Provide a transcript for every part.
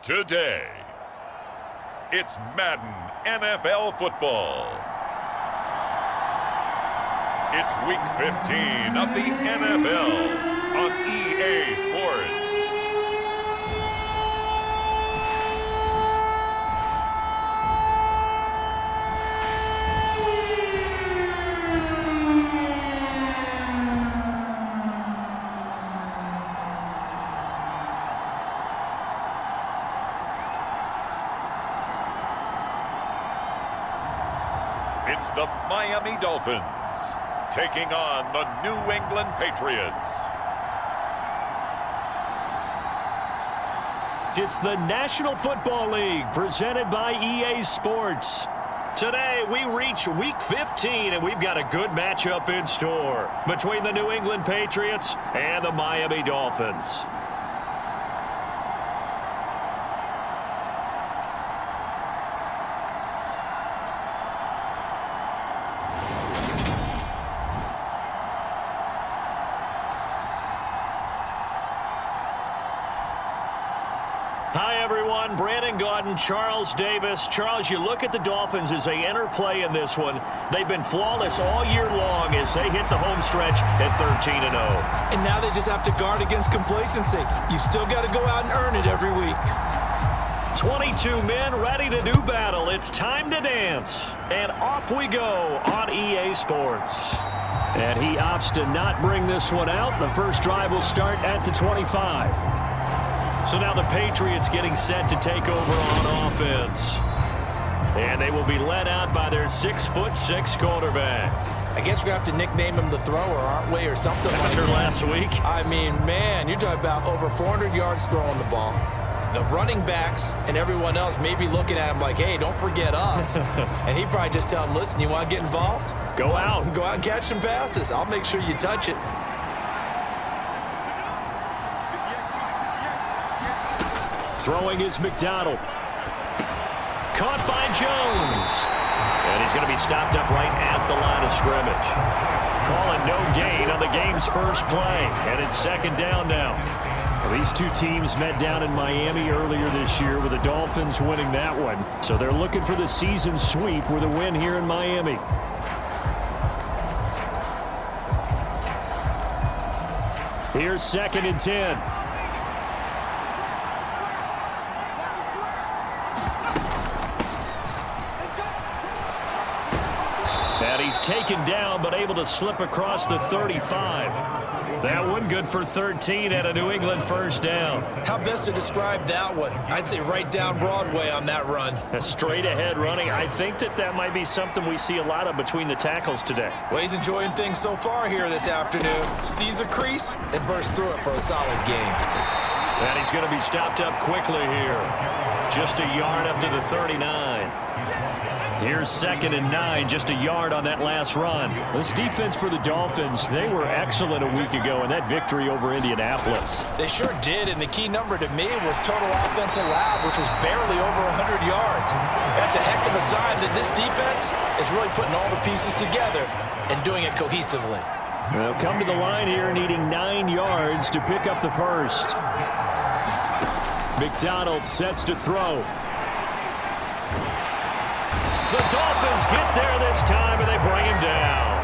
Today, it's Madden NFL football. It's Week 15 of the NFL on EA Sports. It's the Miami Dolphins taking on the New England Patriots. It's the National Football League presented by EA Sports. Today we reach Week 15 and we've got a good matchup in store between the New England Patriots and the Miami Dolphins. Hi, everyone. Brandon Gaudin, Charles Davis. Charles, you look at the Dolphins as they enter play in this one. They've been flawless all year long as they hit the home stretch at 13-0. And now they just have to guard against complacency. You still got to go out and earn it every week. 22 men ready to do battle. It's time to dance. And off we go on EA Sports. And he opts to not bring this one out. The first drive will start at the 25. So now the Patriots getting set to take over on offense. And they will be led out by their 6'6" quarterback. I guess we're going to have to nickname him the thrower, aren't we, or something like After that. last week. I mean, man, you're talking about over 400 yards throwing the ball. The running backs and everyone else may be looking at him like, hey, don't forget us. And he'd probably just tell him, listen, you want to get involved? Go out. Go out and catch some passes. I'll make sure you touch it. Throwing is McDonald. Caught by Jones. And he's going to be stopped up right at the line of scrimmage. Calling no gain on the game's first play. And it's second down now. Well, these two teams met down in Miami earlier this year with the Dolphins winning that one. So they're looking for the season sweep with a win here in Miami. Here's 2nd and 10. And he's taken down, but able to slip across the 35. That one good for 13 and a New England first down. How best to describe that one? I'd say right down Broadway on that run. A straight ahead running. I think that might be something we see a lot of between the tackles today. Well, he's enjoying things so far here this afternoon. Sees a crease and bursts through it for a solid game. And he's going to be stopped up quickly here. Just a yard up to the 39. Here's 2nd and 9, just a yard on that last run. This defense for the Dolphins, they were excellent a week ago in that victory over Indianapolis. They sure did, and the key number to me was total offense allowed, which was barely over 100 yards. That's a heck of a sign that this defense is really putting all the pieces together and doing it cohesively. They'll come to the line here needing 9 yards to pick up the first. McDonald sets to throw. The Dolphins get there this time, and they bring him down.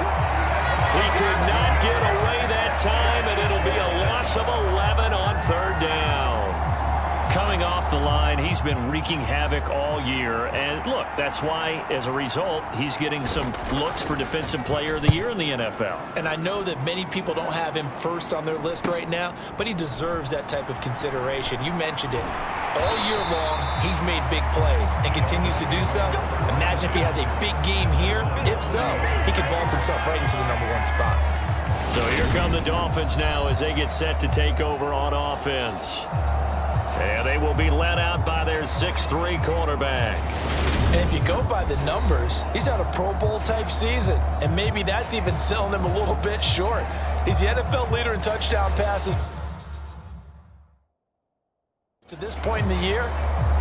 He could not get away that time, and it'll be a loss of 11 on 3rd down. Coming off the line, he's been wreaking havoc all year. And, look, that's why, as a result, he's getting some looks for Defensive Player of the Year in the NFL. And I know that many people don't have him first on their list right now, but he deserves that type of consideration. You mentioned it. All year long, he's made big plays and continues to do so. Imagine if he has a big game here. If so, he could vault himself right into the #1 spot. So here come the Dolphins now as they get set to take over on offense. And they will be led out by their 6'3" quarterback. And if you go by the numbers, he's had a Pro Bowl type season. And maybe that's even selling him a little bit short. He's the NFL leader in touchdown passes to this point in the year.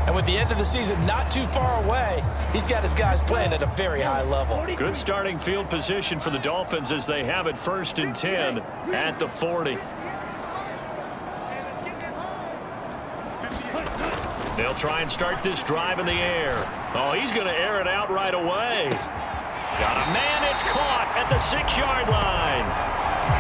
And with the end of the season not too far away, he's got his guys playing at a very high level. Good starting field position for the Dolphins as they have it 1st and 10 at the 40. They'll try and start this drive in the air. Oh, he's going to air it out right away. Got a man. It's caught at the 6-yard line.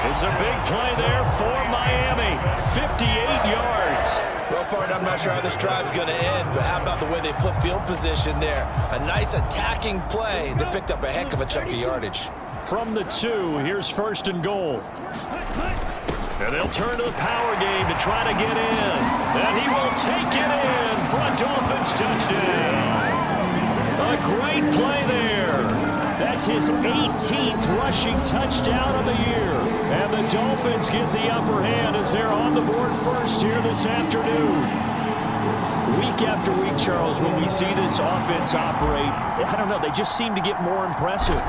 It's a big play there for Miami. 58 yards. Well, partner, I'm not sure how this drive's going to end, but how about the way they flip field position there? A nice attacking play. They picked up a heck of a chunk of yardage. From the 2, here's 1st and goal. And they'll turn to the power game to try to get in. And he will take it in for a Dolphins touchdown. A great play there. That's his 18th rushing touchdown of the year. And the Dolphins get the upper hand as they're on the board first here this afternoon. Week after week, Charles, when we see this offense operate, I don't know, they just seem to get more impressive.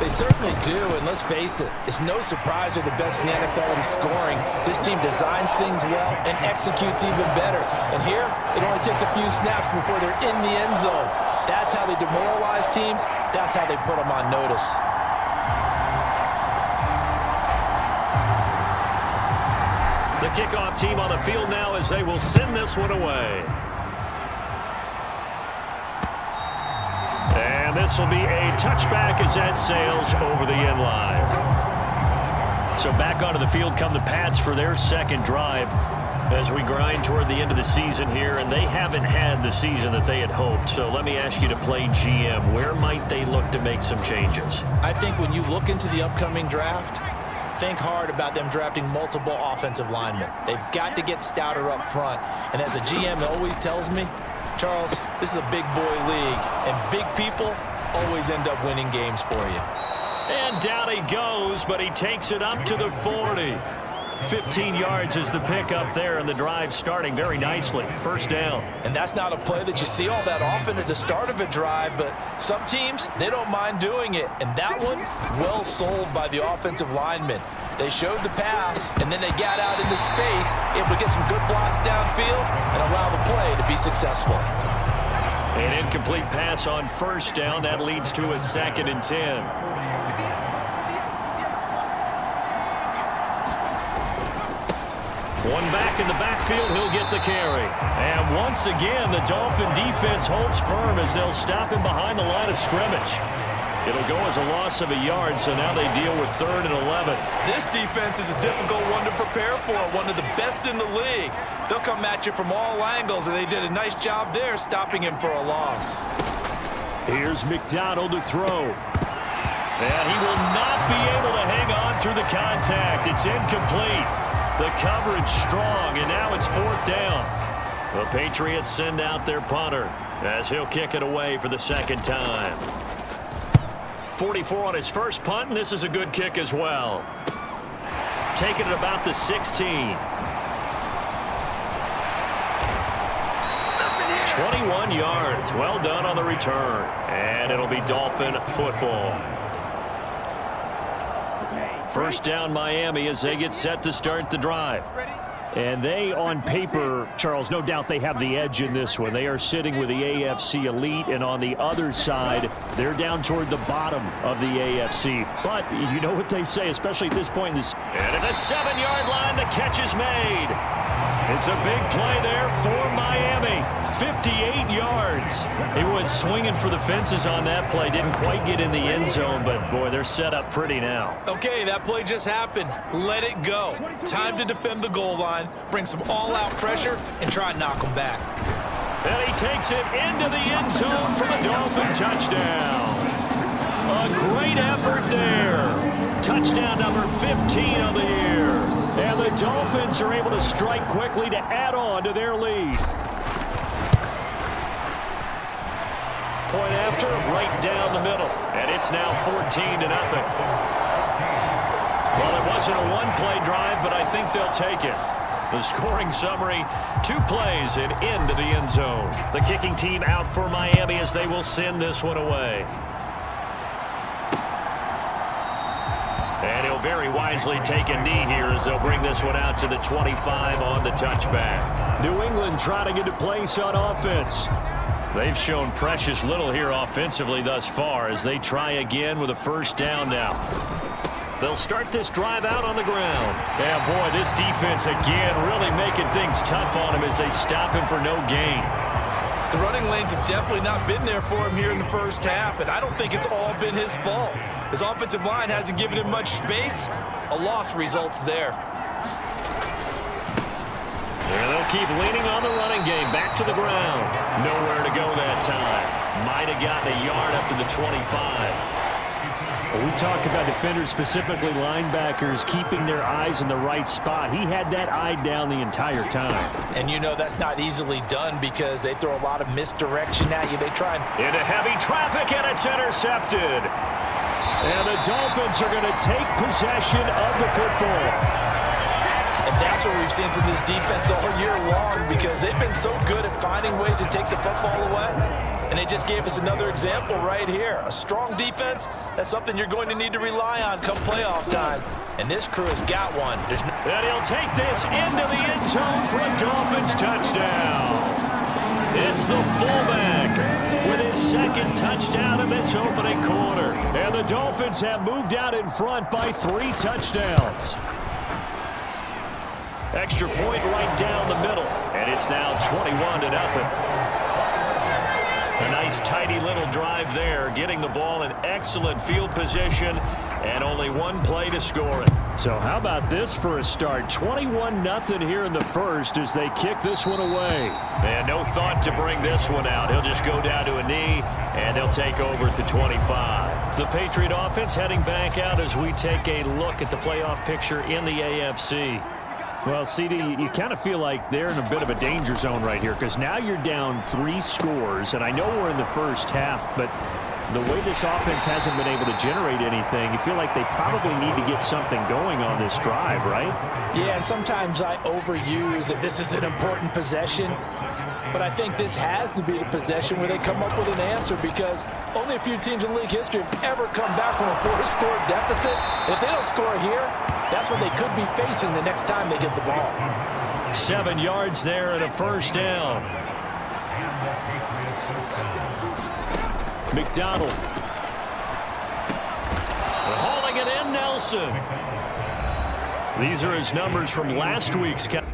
They certainly do, and let's face it, it's no surprise they're the best in the NFL in scoring. This team designs things well and executes even better. And here, it only takes a few snaps before they're in the end zone. That's how they demoralize teams. That's how they put them on notice. The kickoff team on the field now as they will send this one away. And this will be a touchback as that sails over the end line. So back onto the field come the Pats for their second drive as we grind toward the end of the season here, and they haven't had the season that they had hoped. So let me ask you to play GM. Where might they look to make some changes? I think when you look into the upcoming draft, think hard about them drafting multiple offensive linemen. They've got to get stouter up front. And as a GM always tells me, Charles, this is a big boy league, and big people always end up winning games for you. And down he goes, but he takes it up to the 40. 15 yards is the pickup there, and the drive starting very nicely. First down. And that's not a play that you see all that often at the start of a drive, but some teams, they don't mind doing it. And that one, well sold by the offensive linemen. They showed the pass, and then they got out into space, able to get some good blocks downfield and allow the play to be successful. An incomplete pass on first down. That leads to a 2nd and 10. One back in the backfield, he'll get the carry. And once again, the Dolphin defense holds firm as they'll stop him behind the line of scrimmage. It'll go as a loss of a yard, so now they deal with 3rd and 11. This defense is a difficult one to prepare for, one of the best in the league. They'll come at you from all angles, and they did a nice job there stopping him for a loss. Here's McDonald to throw. And he will not be able to hang on through the contact. It's incomplete. The coverage strong, and now it's 4th down. The Patriots send out their punter as he'll kick it away for the 2nd time. 44 on his first punt, and this is a good kick as well. Taking it about the 16. 21 yards. Well done on the return. And it'll be Dolphin football. First down Miami as they get set to start the drive. And they, on paper, Charles, no doubt they have the edge in this one. They are sitting with the AFC elite, and on the other side, they're down toward the bottom of the AFC. But you know what they say, especially at this point in this. And at the 7-yard line, the catch is made. It's a big play there for Miami. 58 yards. He went swinging for the fences on that play. Didn't quite get in the end zone, but, boy, they're set up pretty now. Okay, that play just happened. Let it go. Time to defend the goal line, bring some all-out pressure, and try and knock them back. And he takes it into the end zone for the Dolphin touchdown. A great effort there. Touchdown number 15 of the year. And the Dolphins are able to strike quickly to add on to their lead. Point after, right down the middle. And it's now 14-0. Well, it wasn't a one-play drive, but I think they'll take it. The scoring summary, 2 plays and into the end zone. The kicking team out for Miami as they will send this one away. And he'll very wisely take a knee here as they'll bring this one out to the 25 on the touchback. New England trying to get a place on offense. They've shown precious little here offensively thus far as they try again with a first down now. They'll start this drive out on the ground. Yeah, boy, this defense again really making things tough on him as they stop him for no gain. The running lanes have definitely not been there for him here in the first half, and I don't think it's all been his fault. His offensive line hasn't given him much space. A loss results there. They'll keep leaning on the running game. Back to the ground. Nowhere to go that time. Might have gotten a yard up to the 25. When we talk about defenders, specifically linebackers, keeping their eyes in the right spot. He had that eye down the entire time. And you know that's not easily done because they throw a lot of misdirection at you. They try and... Into heavy traffic, and it's intercepted. And the Dolphins are going to take possession of the football. And that's what we've seen from this defense all year long because they've been so good at finding ways to take the football away. And they just gave us another example right here. A strong defense, that's something you're going to need to rely on come playoff time. And this crew has got one. And he'll take this into the end zone for a Dolphins touchdown. It's the fullback with his second touchdown in this opening quarter. And the Dolphins have moved out in front by 3 touchdowns. Extra point right down the middle. And it's now 21-0. A nice, tidy little drive there, getting the ball in excellent field position, and only one play to score it. So how about this for a start? 21-0 here in the first as they kick this one away. And no thought to bring this one out. He'll just go down to a knee, and they'll take over at the 25. The Patriot offense heading back out as we take a look at the playoff picture in the AFC. Well, CD, you kind of feel like they're in a bit of a danger zone right here because now you're down 3 scores, and I know we're in the first half, but the way this offense hasn't been able to generate anything, you feel like they probably need to get something going on this drive, right? Yeah, and sometimes I overuse that this is an important possession, but I think this has to be the possession where they come up with an answer because only a few teams in league history have ever come back from a 4-score deficit. And if they don't score here, that's what they could be facing the next time they get the ball. 7 yards there and a first down. McDonald. Hauling it in, Nelson. These are his numbers from last week's contest.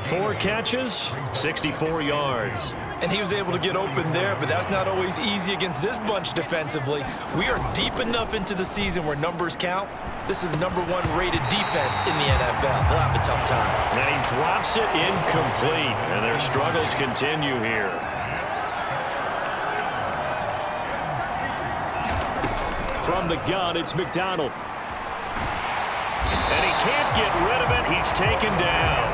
4 catches, 64 yards. And he was able to get open there, but that's not always easy against this bunch defensively. We are deep enough into the season where numbers count. This is the #1 rated defense in the NFL. He'll have a tough time. And he drops it incomplete, and their struggles continue here. From the gun, it's McDonald. And he can't get rid of it. He's taken down.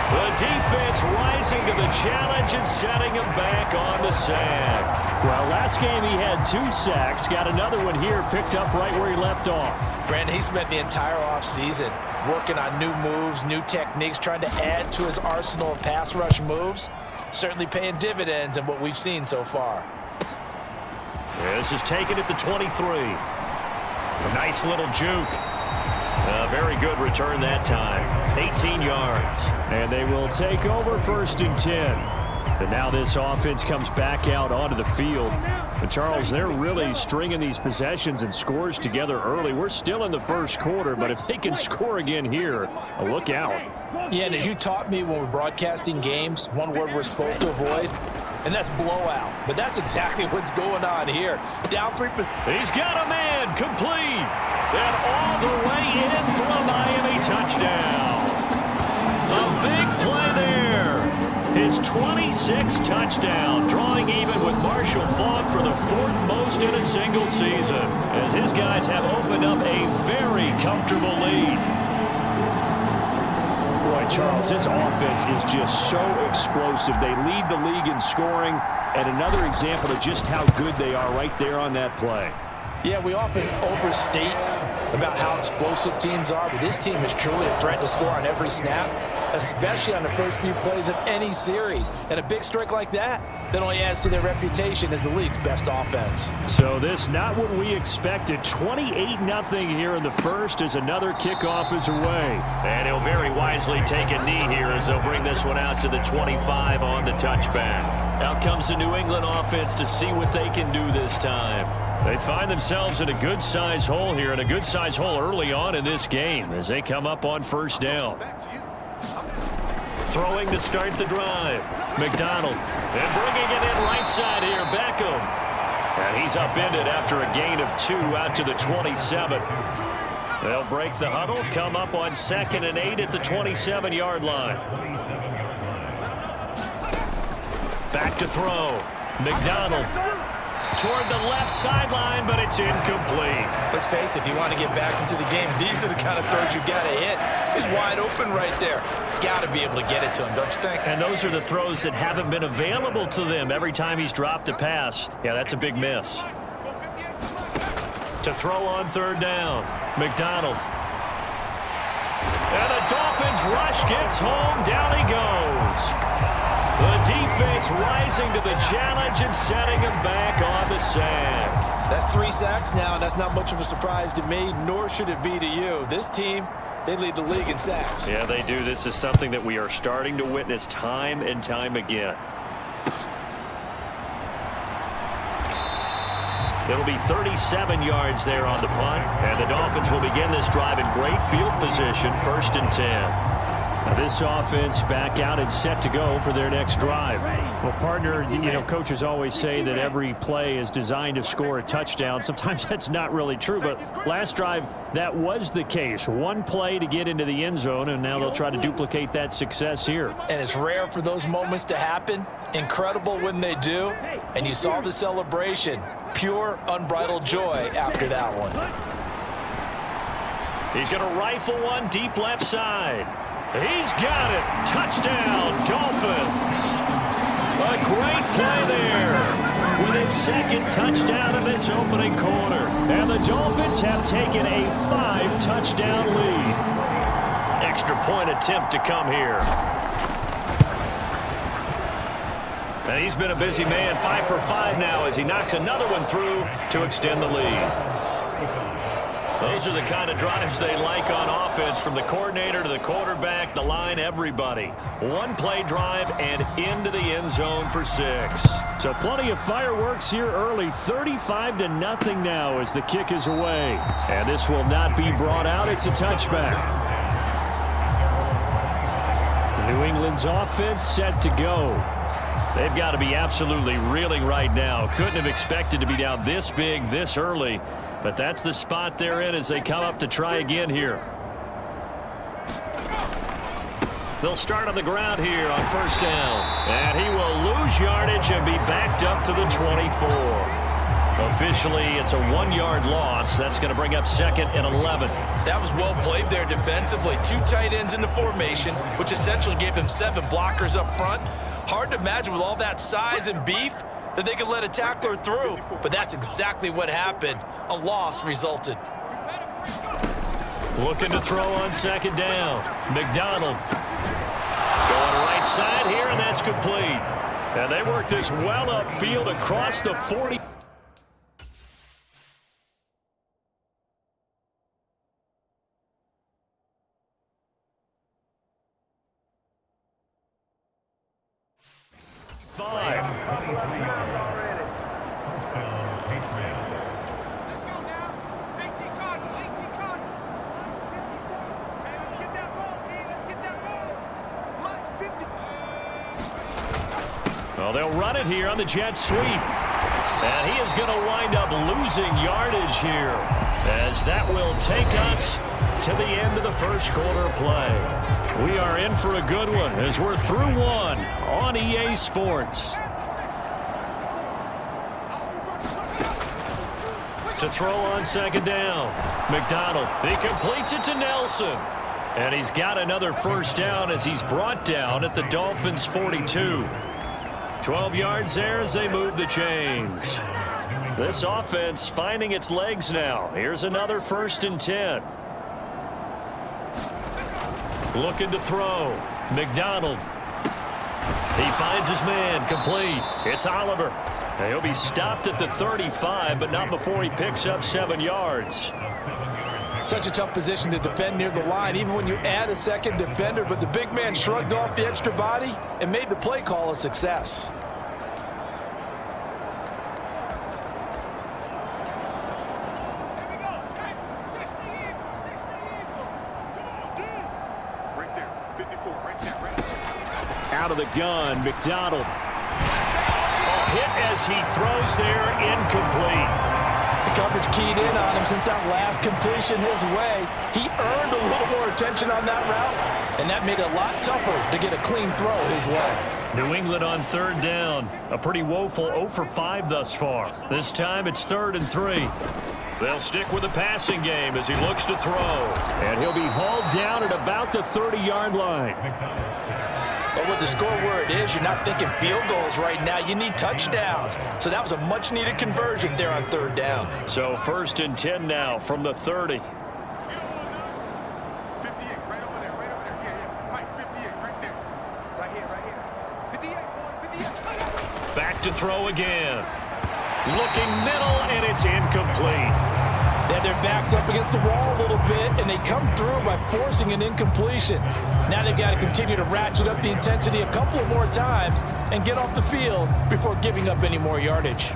The defense rising to the challenge and setting him back on the sand. Well, last game he had 2 sacks. Got another one here, picked up right where he left off. Brandon, he spent the entire offseason working on new moves, new techniques, trying to add to his arsenal of pass rush moves. Certainly paying dividends in what we've seen so far. This is taken at the 23. A nice little juke. A very good return that time. 18 yards. And they will take over 1st and 10. And now this offense comes back out onto the field. But Charles, they're really stringing these possessions and scores together early. We're still in the first quarter, but if they can score again here, look out. Yeah, and as you taught me when we're broadcasting games, one word we're supposed to avoid, and that's blowout. But that's exactly what's going on here. Down 3. He's got a man complete. And all the way in for a Miami touchdown. A big play there. His 26th touchdown, drawing even with Marshall Faulk for the 4th most in a single season, as his guys have opened up a very comfortable lead. Boy, Charles, this offense is just so explosive. They lead the league in scoring, and another example of just how good they are right there on that play. Yeah, we often overstate about how explosive teams are, but this team is truly a threat to score on every snap, especially on the first few plays of any series. And a big strike like that only adds to their reputation as the league's best offense. So this not what we expected. 28-0 here in the first as another kickoff is away. And he'll very wisely take a knee here as they'll bring this one out to the 25 on the touchback. Out comes the New England offense to see what they can do this time. They find themselves in a good-size hole here, and a good-size hole early on in this game as they come up on 1st down. Throwing to start the drive. McDonald. And bringing it in right side here. Beckham. And he's upended after a gain of 2 out to the 27. They'll break the huddle, come up on 2nd and 8 at the 27-yard line. Back to throw. McDonald toward the left sideline, but it's incomplete. Let's face it, if you want to get back into the game, these are the kind of throws you got to hit. He's wide open right there. Got to be able to get it to him, don't you think? And those are the throws that haven't been available to them every time he's dropped a pass. Yeah, that's a big miss. To throw on 3rd down, McDonald. And the Dolphins rush gets home. Down he goes. The defense rising to the challenge and setting him back on the sack. That's 3 sacks now, and that's not much of a surprise to me, nor should it be to you. This team, they lead the league in sacks. Yeah, they do. This is something that we are starting to witness time and time again. It'll be 37 yards there on the punt, and the Dolphins will begin this drive in great field position, 1st and 10. Now this offense back out and set to go for their next drive. Well, partner, you know, coaches always say that every play is designed to score a touchdown. Sometimes that's not really true, but last drive, that was the case. One play to get into the end zone, and now they'll try to duplicate that success here. And it's rare for those moments to happen. Incredible when they do. And you saw the celebration. Pure, unbridled joy after that one. He's going to rifle one deep left side. He's got it. Touchdown, Dolphins. A great play there with his 2nd touchdown in this opening quarter. And the Dolphins have taken a 5-touchdown lead. Extra point attempt to come here. And he's been a busy man, 5 for 5 now as he knocks another one through to extend the lead. Those are the kind of drives they like on offense, from the coordinator to the quarterback, the line, everybody. One play drive and into the end zone for 6. So plenty of fireworks here early. 35-0 now as the kick is away. And this will not be brought out. It's a touchback. New England's offense set to go. They've got to be absolutely reeling right now. Couldn't have expected to be down this big this early. But that's the spot they're in as they come up to try again here. They'll start on the ground here on 1st down. And he will lose yardage and be backed up to the 24. Officially, it's a 1-yard loss. That's going to bring up 2nd and 11. That was well played there defensively. 2 tight ends in the formation, which essentially gave them 7 blockers up front. Hard to imagine with all that size and beef that they could let a tackler through, but that's exactly what happened. A loss resulted. Looking to throw on 2nd down. McDonald going right side here, and that's complete. And they work this well upfield across the 40. Well, they'll run it here on the jet sweep. And he is going to wind up losing yardage here, as that will take us to the end of the 1st quarter of play. We are in for a good one as we're through 1 on EA Sports. To throw on 2nd down. McDonald, he completes it to Nelson. And he's got another 1st down as he's brought down at the Dolphins' 42. 12 yards there as they move the chains. This offense finding its legs now. Here's another 1st and 10. Looking to throw. McDonald. He finds his man. Complete. It's Oliver. And he'll be stopped at the 35, but not before he picks up 7 yards. Such a tough position to defend near the line, even when you add a 2nd defender, but the big man shrugged off the extra body and made the play call a success. Out of the gun, McDonald. Hit as he throws there, incomplete. The coverage keyed in on him since that last completion his way. He earned a little more attention on that route, and that made it a lot tougher to get a clean throw his way. New England on third down. A pretty woeful 0 for 5 thus far. This time it's 3rd and 3. They'll stick with the passing game as he looks to throw. And he'll be hauled down at about the 30-yard line. But with the score where it is, you're not thinking field goals right now. You need touchdowns. So that was a much-needed conversion there on 3rd down. So 1st and 10 now from the 30. Back to throw again. Looking middle, and it's incomplete. They had their backs up against the wall a little bit, and they come through by forcing an incompletion. Now they've got to continue to ratchet up the intensity a couple of more times and get off the field before giving up any more yardage.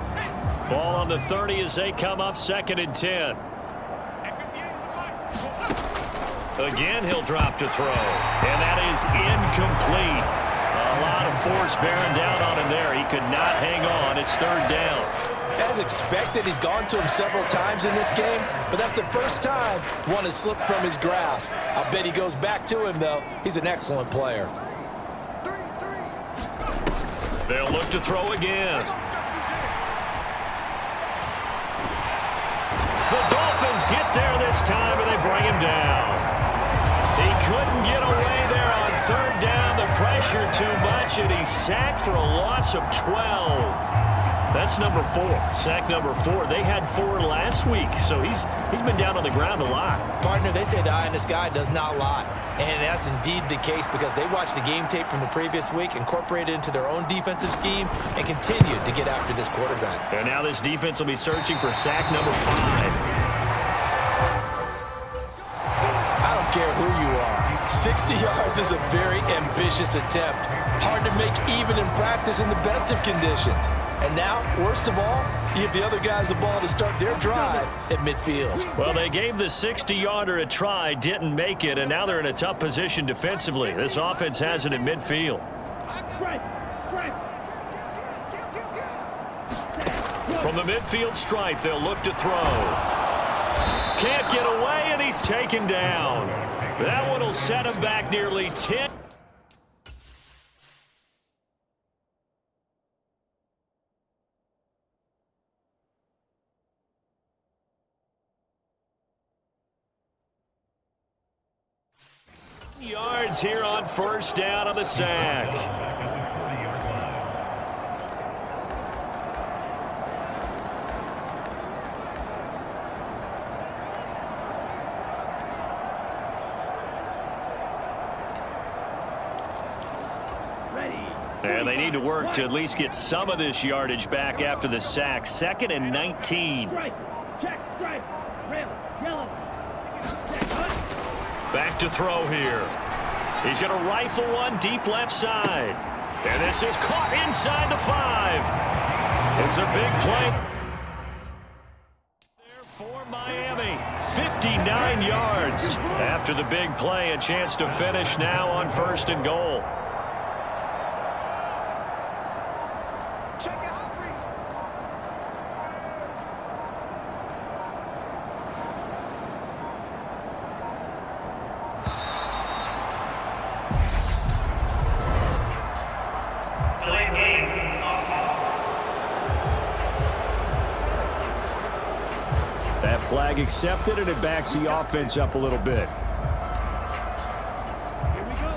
Ball on the 30 as they come up 2nd and 10. Again, he'll drop to throw, and that is incomplete. A lot of force bearing down on him there. He could not hang on. It's 3rd down. As expected, he's gone to him several times in this game, but that's the first time one has slipped from his grasp. I'll bet he goes back to him, though. He's an excellent player. They'll look to throw again. The Dolphins get there this time, and they bring him down. He couldn't get away there on 3rd down. The pressure too much, and he's sacked for a loss of 12. That's number 4. Sack number 4. They had 4 last week, so he's been down on the ground a lot. Partner, they say the eye in the sky does not lie. And that's indeed the case because they watched the game tape from the previous week, incorporated it into their own defensive scheme, and continued to get after this quarterback. And now this defense will be searching for sack number 5. I don't care who you are. 60 yards is a very ambitious attempt. Hard to make even in practice in the best of conditions. And now, worst of all, you give the other guys the ball to start their drive at midfield. Well, they gave the 60-yarder a try, didn't make it, and now they're in a tough position defensively. This offense has it at midfield. From the midfield stripe, they'll look to throw. Can't get away, and he's taken down. That one will set him back nearly 10. Yards here on 1st down on the sack. And they need to work to at least get some of this yardage back after the sack. 2nd and 19. Back to throw here. He's going to rifle one deep left side. And this is caught inside the 5. It's a big play there for Miami. 59 yards. After the big play, a chance to finish now on 1st and goal. That flag accepted, and it backs the offense up a little bit.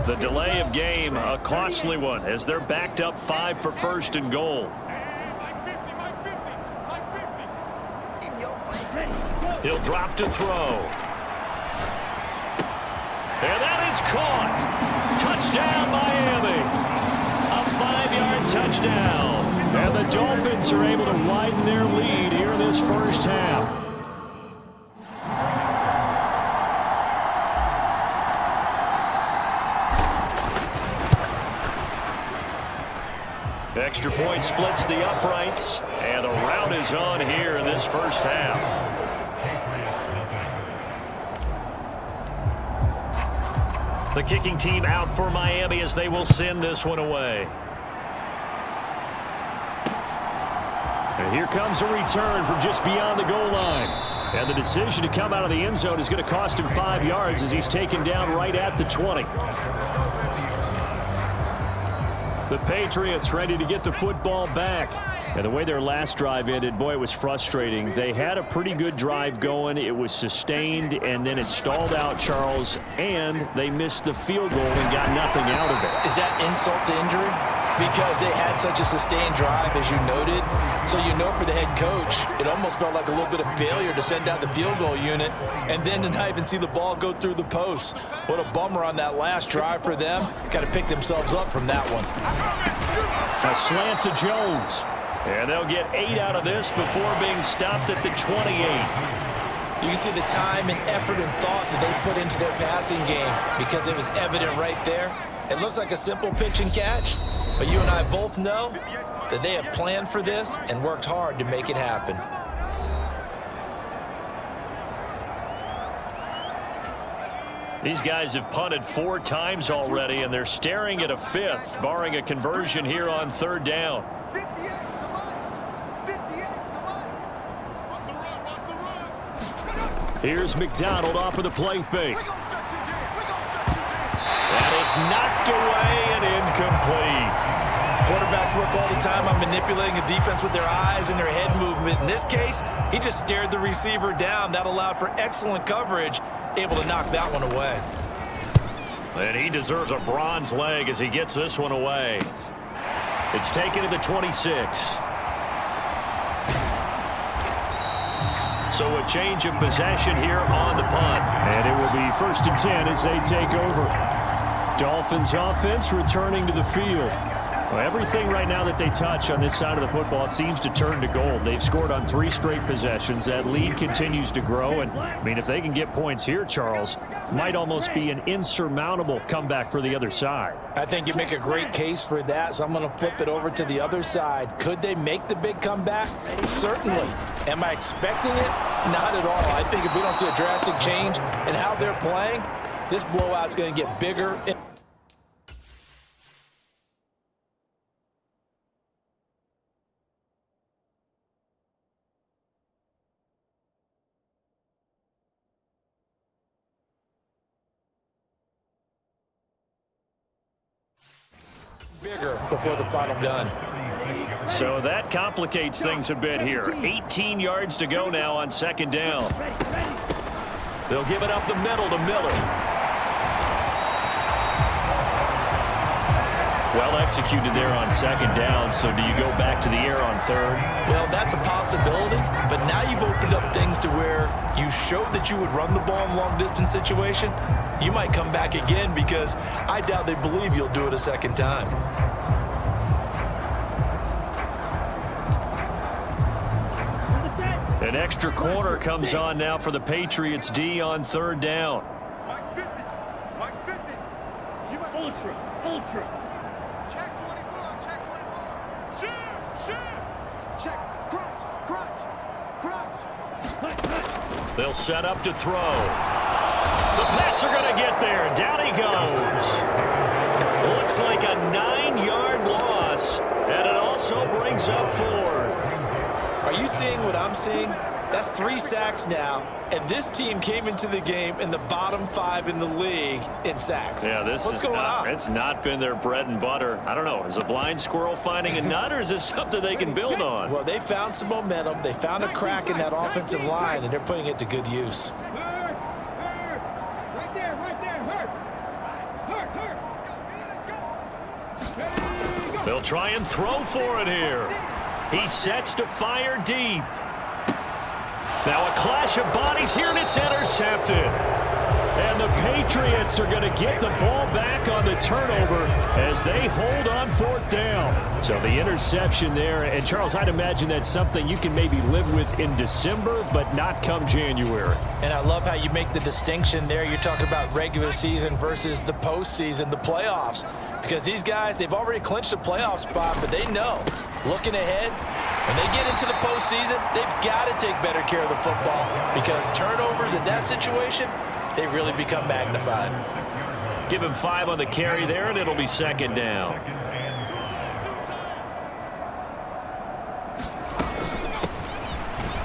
The delay of game, a costly one, as they're backed up 5 for 1st and goal. He'll drop to throw. And that is caught. Touchdown, Miami. A 5-yard touchdown. And the Dolphins are able to widen their lead here in this first half. Extra point splits the uprights, and the rout is on here in this first half. The kicking team out for Miami as they will send this one away. And here comes a return from just beyond the goal line. And the decision to come out of the end zone is going to cost him 5 yards as he's taken down right at the 20. The Patriots ready to get the football back. And the way their last drive ended, boy, it was frustrating. They had a pretty good drive going. It was sustained, and then it stalled out, Charles, and they missed the field goal and got nothing out of it. Is that insult to injury? Because they had such a sustained drive, as you noted. So you know for the head coach, it almost felt like a little bit of failure to send out the field goal unit and then to not even see the ball go through the posts. What a bummer on that last drive for them. Got to pick themselves up from that one. A slant to Jones. And they'll get 8 out of this before being stopped at the 28. You can see the time and effort and thought that they put into their passing game because it was evident right there. It looks like a simple pitch and catch, but you and I both know that they have planned for this and worked hard to make it happen. These guys have punted 4 times already, and they're staring at a 5th, barring a conversion here on 3rd down. Here's McDonald off of the play fake. And it's knocked away and incomplete. Quarterbacks work all the time on manipulating a defense with their eyes and their head movement. In this case, he just stared the receiver down. That allowed for excellent coverage, able to knock that one away. And he deserves a bronze leg as he gets this one away. It's taken to the 26. So a change of possession here on the punt. And it will be 1st and 10 as they take over. Dolphins offense returning to the field. Well, everything right now that they touch on this side of the football, it seems to turn to gold. They've scored on 3 straight possessions. That lead continues to grow. And, I mean, if they can get points here, Charles, might almost be an insurmountable comeback for the other side. I think you make a great case for that, so I'm going to flip it over to the other side. Could they make the big comeback? Certainly. Am I expecting it? Not at all. I think if we don't see a drastic change in how they're playing, this blowout's going to get bigger. Bigger before the final gun. So that complicates things a bit here. 18 yards to go now on 2nd down. They'll give it up the middle to Miller. Well executed there on 2nd down, so do you go back to the air on 3rd? Well, that's a possibility, but now you've opened up things to where you showed that you would run the ball in long-distance situation. You might come back again because I doubt they believe you'll do it a 2nd time. An extra corner comes on now for the Patriots D on 3rd down. Mike's 50. You must ultra. Check 24, check 24. Shoot. Check, crunch. They'll set up to throw. The Pats are going to get there. Down he goes. Looks like a 9-yard loss, and it also brings up 4th. Are you seeing what I'm seeing? That's 3 sacks now, and this team came into the game in the bottom 5 in the league in sacks. Yeah, what's going on? It's not been their bread and butter. I don't know. Is a blind squirrel finding a nut, or is this something they can build on? Well, they found some momentum. They found a crack in that offensive line, and they're putting it to good use. Right there. Hurt. They'll try and throw for it here. He sets to fire deep. Now a clash of bodies here, and it's intercepted. And the Patriots are going to get the ball back on the turnover as they hold on 4th down. So the interception there, and Charles, I'd imagine that's something you can maybe live with in December, but not come January. And I love how you make the distinction there. You're talking about regular season versus the postseason, the playoffs. Because these guys, they've already clinched a playoff spot, but they know, looking ahead, when they get into the postseason, they've got to take better care of the football because turnovers in that situation, they really become magnified. Give him 5 on the carry there, and it'll be second down.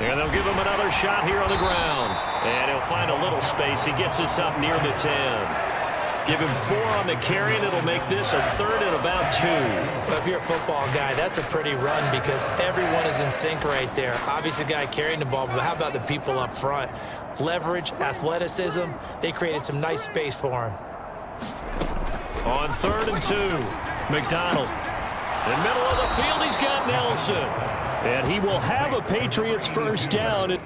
And they'll give him another shot here on the ground. And he'll find a little space. He gets us up near the 10. Give him 4 on the carry, and it'll make this a 3rd and about 2. But if you're a football guy, that's a pretty run because everyone is in sync right there. Obviously, the guy carrying the ball, but how about the people up front? Leverage, athleticism, they created some nice space for him. On 3rd and 2, McDonald. In the middle of the field, he's got Nelson. And he will have a Patriots first down.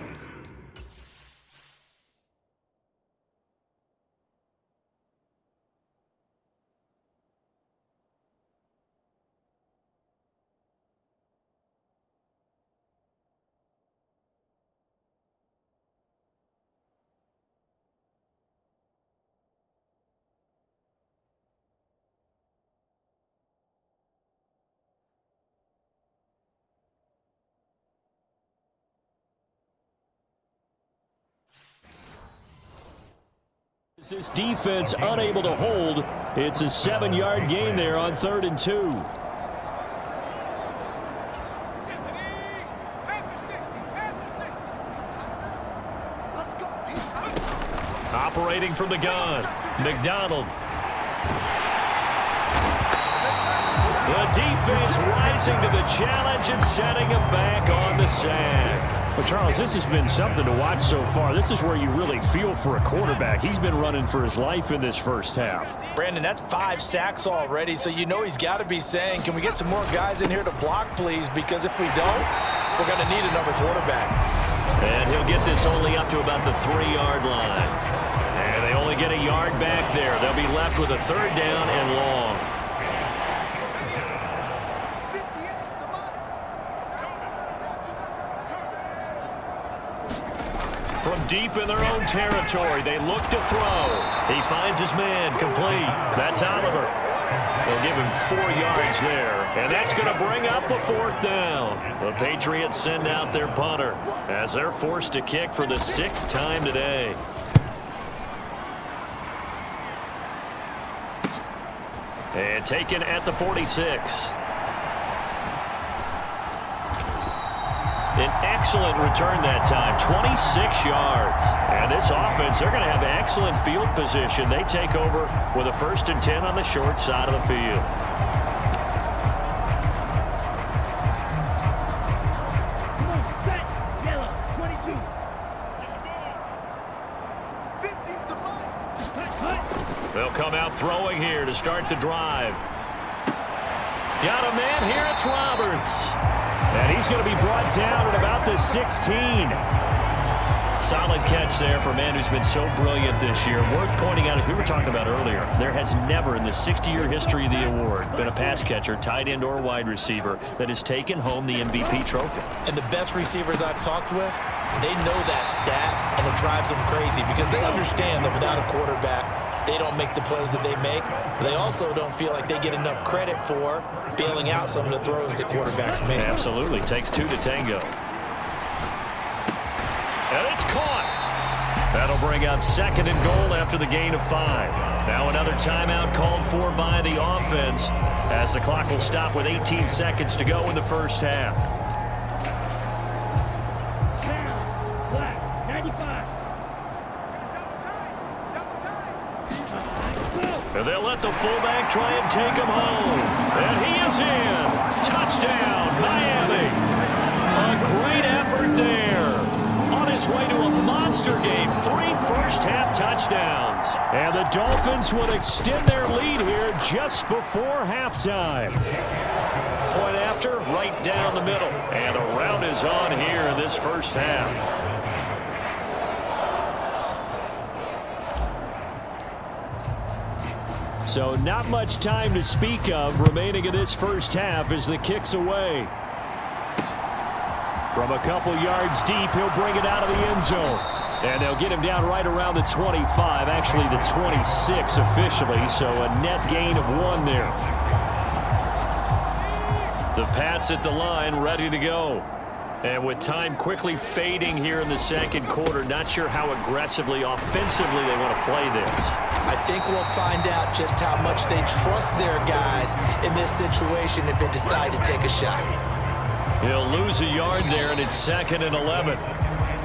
This defense unable to hold. It's a 7-yard gain there on 3rd and 2. Operating from the gun, McDonald. The defense rising to the challenge and setting him back on the sack. Well, Charles, this has been something to watch so far. This is where you really feel for a quarterback. He's been running for his life in this first half. Brandon, that's 5 sacks already, so you know he's got to be saying, can we get some more guys in here to block, please? Because if we don't, we're going to need another quarterback. And he'll get this only up to about the 3-yard line. And they only get a yard back there. They'll be left with a 3rd down and long. From deep in their own territory, they look to throw. He finds his man, complete. That's Oliver. They'll give him 4 yards there, and that's going to bring up a 4th down. The Patriots send out their punter as they're forced to kick for the 6th time today. And taken at the 46. An excellent return that time, 26 yards. And this offense, they're going to have excellent field position. They take over with a 1st and 10 on the short side of the field. They'll come out throwing here to start the drive. Got a man here, it's Roberts. And he's going to be brought down at about the 16. Solid catch there for a man who's been so brilliant this year. Worth pointing out, as we were talking about earlier, there has never in the 60-year history of the award been a pass catcher, tight end, or wide receiver that has taken home the MVP trophy. And the best receivers I've talked with, they know that stat, and it drives them crazy because they understand that without a quarterback, they don't make the plays that they make. They also don't feel like they get enough credit for bailing out some of the throws that quarterbacks make. Absolutely. Takes 2 to tango. And it's caught. That'll bring up 2nd and goal after the gain of 5. Now another timeout called for by the offense as the clock will stop with 18 seconds to go in the first half. And they'll let the fullback try and take him home. And he is in. Touchdown, Miami. A great effort there. On his way to a monster game. 3 first-half touchdowns. And the Dolphins would extend their lead here just before halftime. Point after, right down the middle. And the round is on here in this first half. So not much time to speak of remaining in this first half as the kick's away. From a couple yards deep, he'll bring it out of the end zone. And they'll get him down right around the 25, actually the 26 officially, so a net gain of 1 there. The Pats at the line, ready to go. And with time quickly fading here in the second quarter, not sure how aggressively, offensively they want to play this. I think we'll find out just how much they trust their guys in this situation if they decide to take a shot. He'll lose a yard there, and it's 2nd and 11.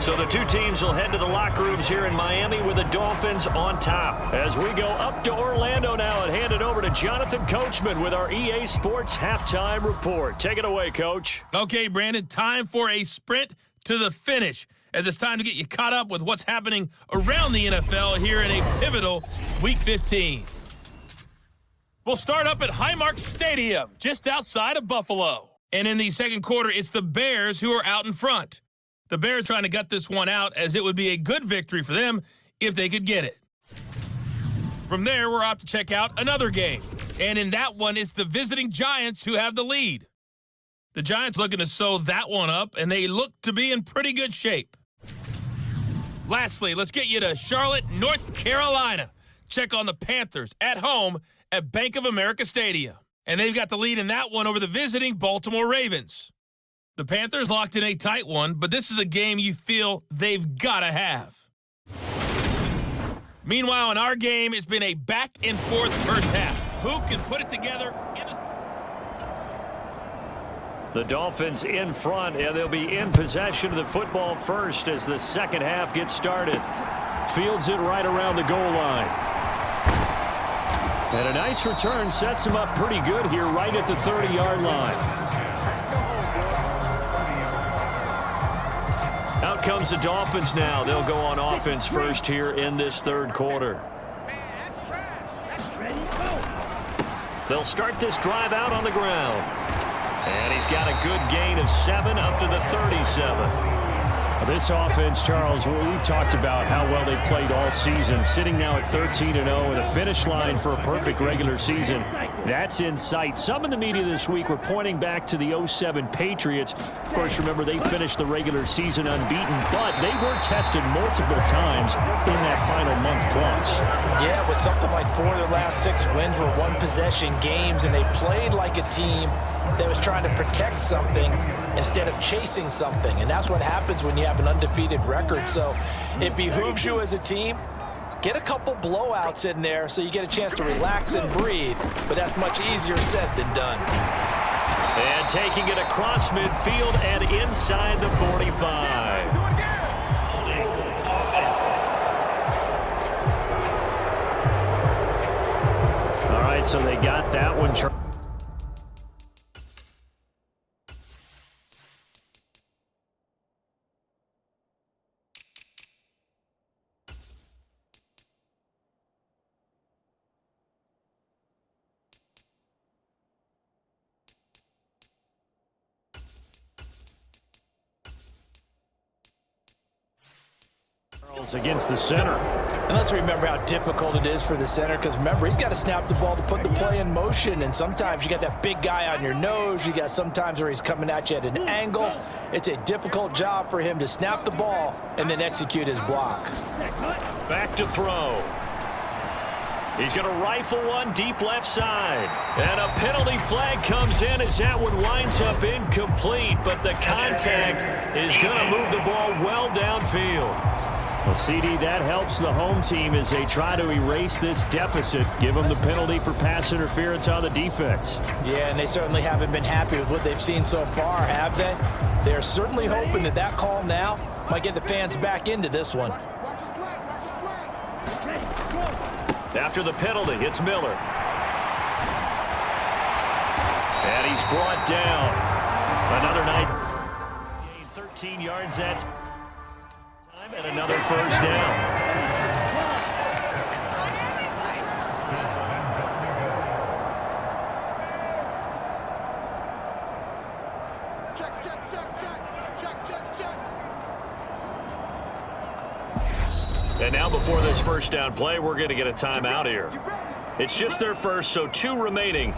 So the two teams will head to the locker rooms here in Miami with the Dolphins on top. As we go up to Orlando now and hand it over to Jonathan Coachman with our EA Sports Halftime Report. Take it away, Coach. Okay, Brandon, time for a sprint to the finish, as it's time to get you caught up with what's happening around the NFL here in a pivotal Week 15. We'll start up at Highmark Stadium, just outside of Buffalo. And in the second quarter, it's the Bears who are out in front. The Bears trying to gut this one out, as it would be a good victory for them if they could get it. From there, we're off to check out another game. And in that one, it's the visiting Giants who have the lead. The Giants looking to sew that one up, and they look to be in pretty good shape. Lastly, let's get you to Charlotte, North Carolina. Check on the Panthers at home at Bank of America Stadium. And they've got the lead in that one over the visiting Baltimore Ravens. The Panthers locked in a tight one, but this is a game you feel they've got to have. Meanwhile, in our game, it's been a back-and-forth first half. Who can put it together? The Dolphins in front, and they'll be in possession of the football first as the second half gets started. Fields it right around the goal line. And a nice return sets him up pretty good here right at the 30-yard line. Out comes the Dolphins now. They'll go on offense first here in this third quarter. They'll start this drive out on the ground. And he's got a good gain of 7 up to the 37. This offense, Charles, we've talked about how well they played all season, sitting now at 13-0 and a finish line for a perfect regular season. That's in sight. Some in the media this week were pointing back to the 07 Patriots. Of course, remember, they finished the regular season unbeaten, but they were tested multiple times in that final month plus. Yeah, with something like 4 of their last 6 wins were one-possession games, and they played like a team that was trying to protect something instead of chasing something. And that's what happens when you have an undefeated record. So it behooves you as a team, get a couple blowouts in there so you get a chance to relax and breathe. But that's much easier said than done. And taking it across midfield and inside the 45. All right, so they got that one. Against the center. And let's remember how difficult it is for the center, because remember, he's got to snap the ball to put the play in motion, and sometimes you got that big guy on your nose. You got sometimes where he's coming at you at an angle. It's a difficult job for him to snap the ball and then execute his block. Back to throw. He's going to rifle one deep left side. And a penalty flag comes in as that one winds up incomplete, but the contact is going to move the ball well downfield. Well, CD, that helps the home team as they try to erase this deficit, give them the penalty for pass interference on the defense. Yeah, and they certainly haven't been happy with what they've seen so far, have they? They're certainly hoping that that call now might get the fans back into this one. After the penalty, it's Miller. And he's brought down. Another night. Gain 13 yards that time and another first down. And now before this first down play, we're going to get a timeout here. It's just their first, so 2 remaining.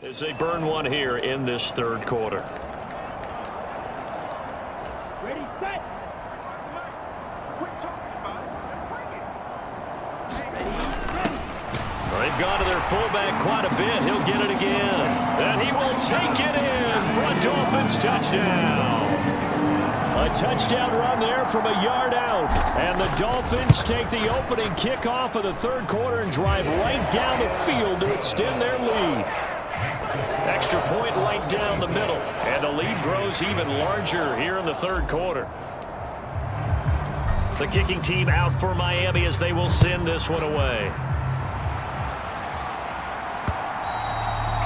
As they burn one here in this third quarter. Ready, set. Quit talking about it and bring it. They've gone to their fullback quite a bit. He'll get it again. And he will take it in for a Dolphins touchdown. A touchdown run there from a yard out. And the Dolphins take the opening kickoff of the third quarter and drive right down the field to extend their lead. Extra point right down the middle. And the lead grows even larger here in the third quarter. The kicking team out for Miami as they will send this one away.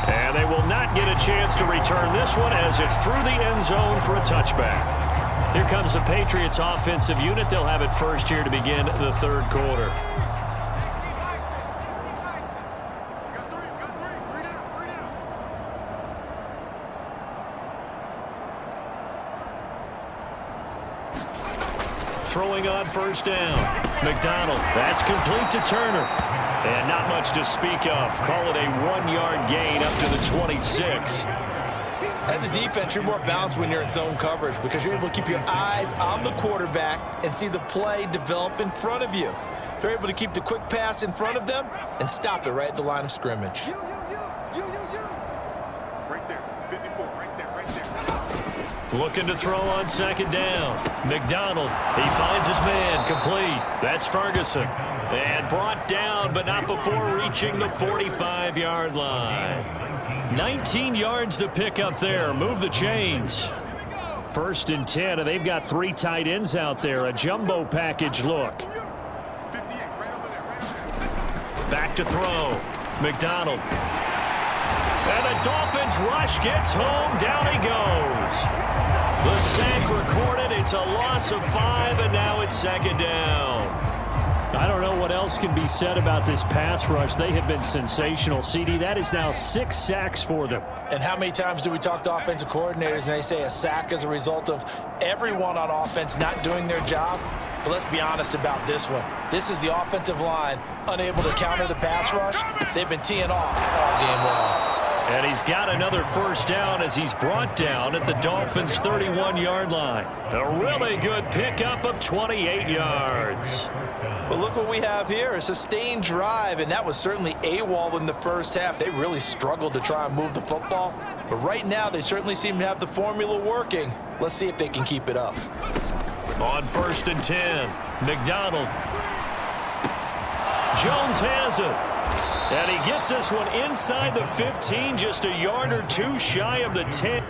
And they will not get a chance to return this one as it's through the end zone for a touchback. Here comes the Patriots offensive unit. They'll have it first here to begin the third quarter. Throwing on first down. McDonald, that's complete to Turner. And not much to speak of. Call it a 1-yard gain up to the 26. As a defense, you're more balanced when you're in zone coverage because you're able to keep your eyes on the quarterback and see the play develop in front of you. They're able to keep the quick pass in front of them and stop it right at the line of scrimmage. You. Right there, 54, right there. Looking to throw on second down. McDonald, he finds his man, complete. That's Ferguson. And brought down, but not before reaching the 45-yard line. 19 yards to pick up there. Move the chains. 1st and 10, and they've got 3 tight ends out there. A jumbo package look. 58, right over there. Back to throw. McDonald. And the Dolphins rush gets home. Down he goes. The sack recorded. It's a loss of 5, and now it's second down. I don't know what else can be said about this pass rush. They have been sensational. CD, that is now 6 sacks for them. And how many times do we talk to offensive coordinators and they say a sack is a result of everyone on offense not doing their job? But let's be honest about this one. This is the offensive line unable to counter the pass rush. They've been teeing off all game long. And he's got another first down as he's brought down at the Dolphins' 31-yard line. A really good pickup of 28 yards. But look what we have here, a sustained drive, and that was certainly AWOL in the first half. They really struggled to try and move the football. But right now, they certainly seem to have the formula working. Let's see if they can keep it up. On 1st and 10, McDonald. Jones has it. And he gets this one inside the 15, just a yard or 2 shy of the 10.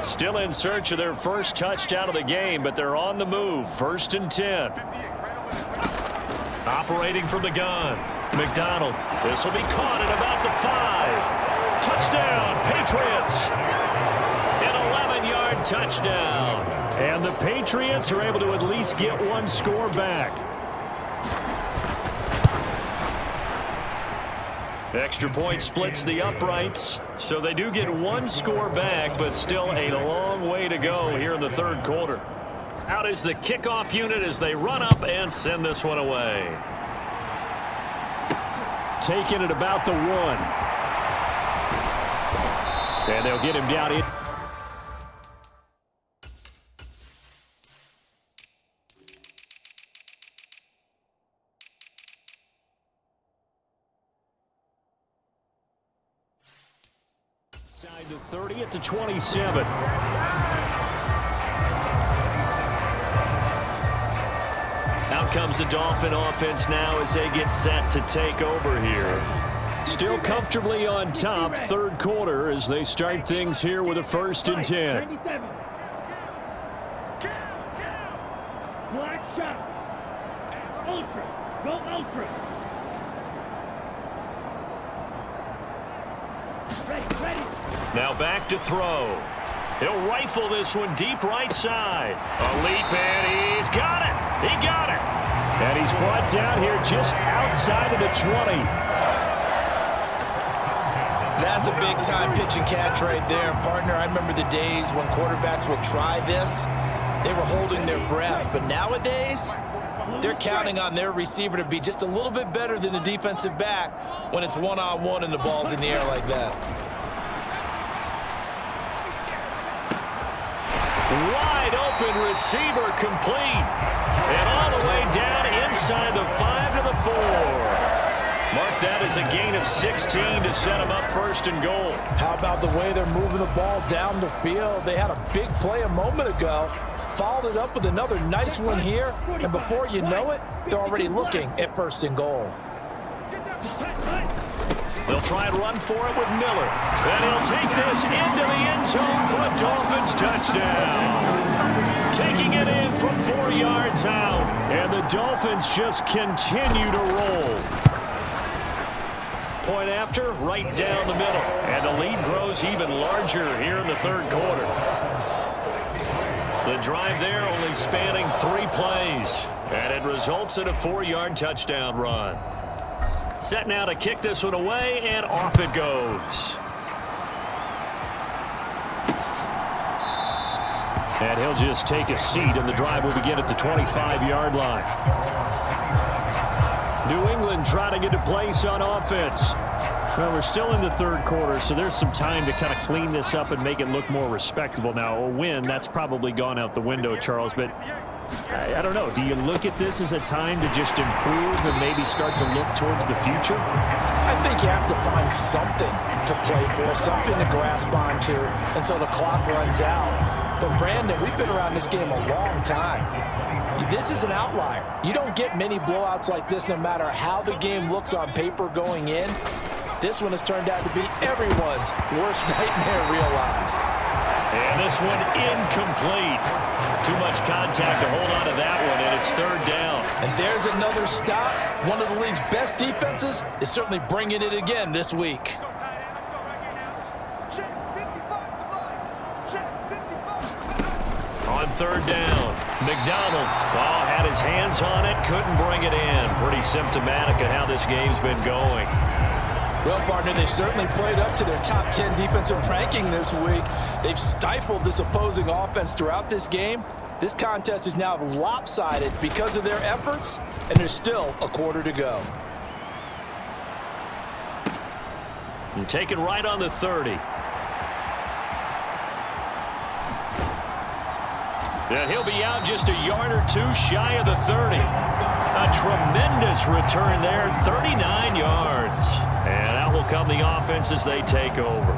Still in search of their first touchdown of the game, but they're on the move. 1st and 10. Operating from the gun. McDonald. This will be caught at about the 5. Touchdown, Patriots. An 11-yard touchdown. And the Patriots are able to at least get 1 score back. Extra point splits the uprights, so they do get 1 score back, but still a long way to go here in the third quarter. Out is the kickoff unit as they run up and send this one away. Taking it about the 1. And they'll get him down in. Side to 30 at the 27. Out comes the Dolphin offense now as they get set to take over here. Still comfortably on top, third quarter as they start things here with a 1st and 10. 37. Black shot. Ultra. Go ultra. Now back to throw. He'll rifle this one deep right side. A leap, and he's got it. He got it. And he's brought down here just outside of the 20. That's a big-time pitch and catch right there. Partner, I remember the days when quarterbacks would try this. They were holding their breath. But nowadays, they're counting on their receiver to be just a little bit better than the defensive back when it's one-on-one and the ball's in the air like that. Wide open receiver complete. And all the way down inside the 5 to the 4. Mark that as a gain of 16 to set him up first and goal. How about the way they're moving the ball down the field? They had a big play a moment ago. Followed it up with another nice one here. And before you know it, they're already looking at first and goal. They'll try and run for it with Miller. And he'll take this into the end zone for a Dolphins touchdown. Taking it in from 4 yards out. And the Dolphins just continue to roll. Point after, right down the middle. And the lead grows even larger here in the third quarter. The drive there only spanning 3 plays. And it results in a 4-yard touchdown run. Set now to kick this one away, and off it goes. And he'll just take a seat, and the drive will begin at the 25-yard line. New England trying to get a place on offense. Well, we're still in the third quarter, so there's some time to kind of clean this up and make it look more respectable. Now, a win, that's probably gone out the window, Charles, but I don't know. Do you look at this as a time to just improve and maybe start to look towards the future? I think you have to find something to play for, something to grasp onto until the clock runs out. But, Brandon, we've been around this game a long time. This is an outlier. You don't get many blowouts like this no matter how the game looks on paper going in. This one has turned out to be everyone's worst nightmare realized. And this one incomplete. Too much contact to hold on to that one, and it's third down. And there's another stop. One of the league's best defenses is certainly bringing it again this week. On third down, McDonald had his hands on it, couldn't bring it in. Pretty symptomatic of how this game's been going. Well, partner, they've certainly played up to their top 10 defensive ranking this week. They've stifled this opposing offense throughout this game. This contest is now lopsided because of their efforts, and there's still a quarter to go. And take it right on the 30. And he'll be out just a yard or two shy of the 30. A tremendous return there, 39 yards. And out will come the offense as they take over.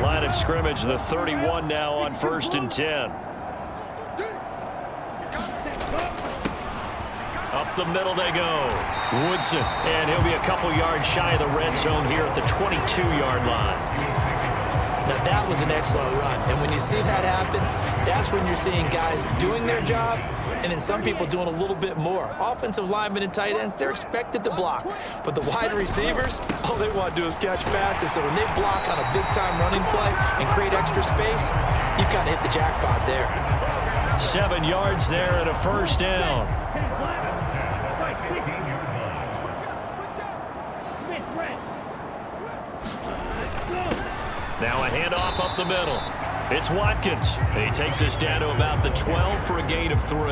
Line of scrimmage, the 31 now on 1st and 10. Up the middle they go. Woodson, and he'll be a couple yards shy of the red zone here at the 22-yard line. Now, that was an excellent run. And when you see that happen, that's when you're seeing guys doing their job and then some people doing a little bit more. Offensive linemen and tight ends, they're expected to block. But the wide receivers, all they want to do is catch passes. So when they block on a big-time running play and create extra space, you've kind of hit the jackpot there. 7 yards there and a first down. Now a handoff up the middle. It's Watkins. He takes us down to about the 12 for a gain of 3.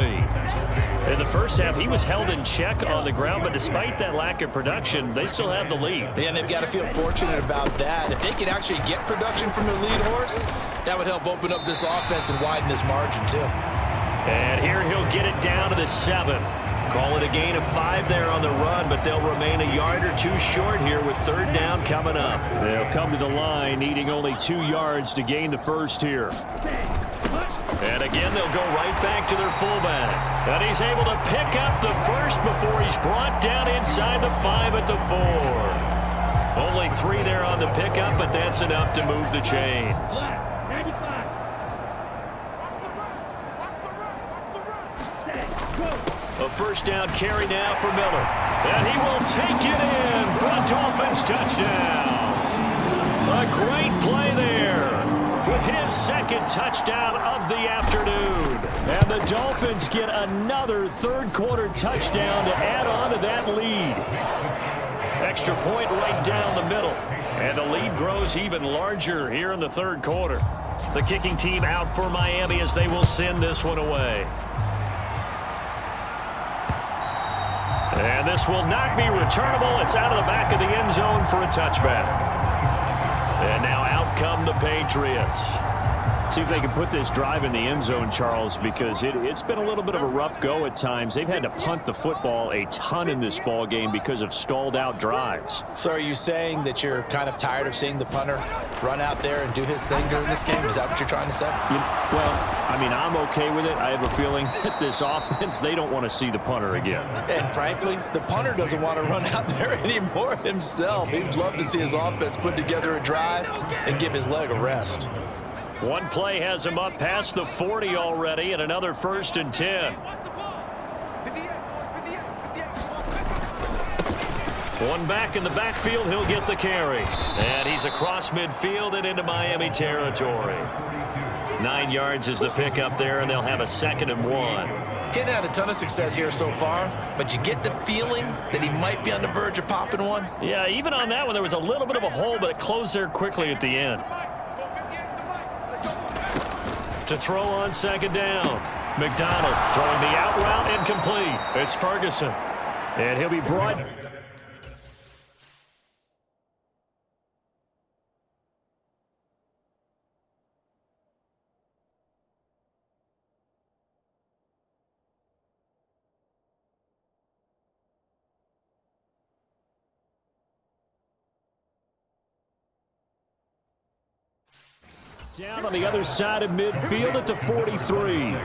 In the first half, he was held in check on the ground, but despite that lack of production, they still have the lead. And they've got to feel fortunate about that. If they can actually get production from their lead horse, that would help open up this offense and widen this margin too. And here he'll get it down to the 7. Call it a gain of 5 there on the run, but they'll remain a yard or two short here with third down coming up. They'll come to the line needing only 2 yards to gain the first here. And again, they'll go right back to their fullback. And he's able to pick up the first before he's brought down inside the 5 at the 4. Only 3 there on the pickup, but that's enough to move the chains. A first down carry now for Miller. And he will take it in for a Dolphins touchdown. A great play there. With his second touchdown of the afternoon. And the Dolphins get another third-quarter touchdown to add on to that lead. Extra point right down the middle. And the lead grows even larger here in the third quarter. The kicking team out for Miami as they will send this one away. And this will not be returnable. It's out of the back of the end zone for a touchback. And now out come the Patriots. See if they can put this drive in the end zone, Charles, because it's been a little bit of a rough go at times. They've had to punt the football a ton in this ball game because of stalled out drives. So are you saying that you're kind of tired of seeing the punter run out there and do his thing during this game? Is that what you're trying to say? Well, I mean, I'm okay with it. I have a feeling that this offense, they don't want to see the punter again. And frankly, the punter doesn't want to run out there anymore himself. He'd love to see his offense put together a drive and give his leg a rest. One play has him up past the 40 already, and another 1st and 10. One back in the backfield, he'll get the carry. And he's across midfield and into Miami territory. 9 yards is the pickup there, and they'll have a 2nd and 1. Getting had a ton of success here so far, but you get the feeling that he might be on the verge of popping one. Yeah, even on that one, there was a little bit of a hole, but it closed there quickly at the end. To throw on 2nd down. McDonald throwing the out route incomplete. It's Ferguson. And he'll be brought down on the other side of midfield at the 43.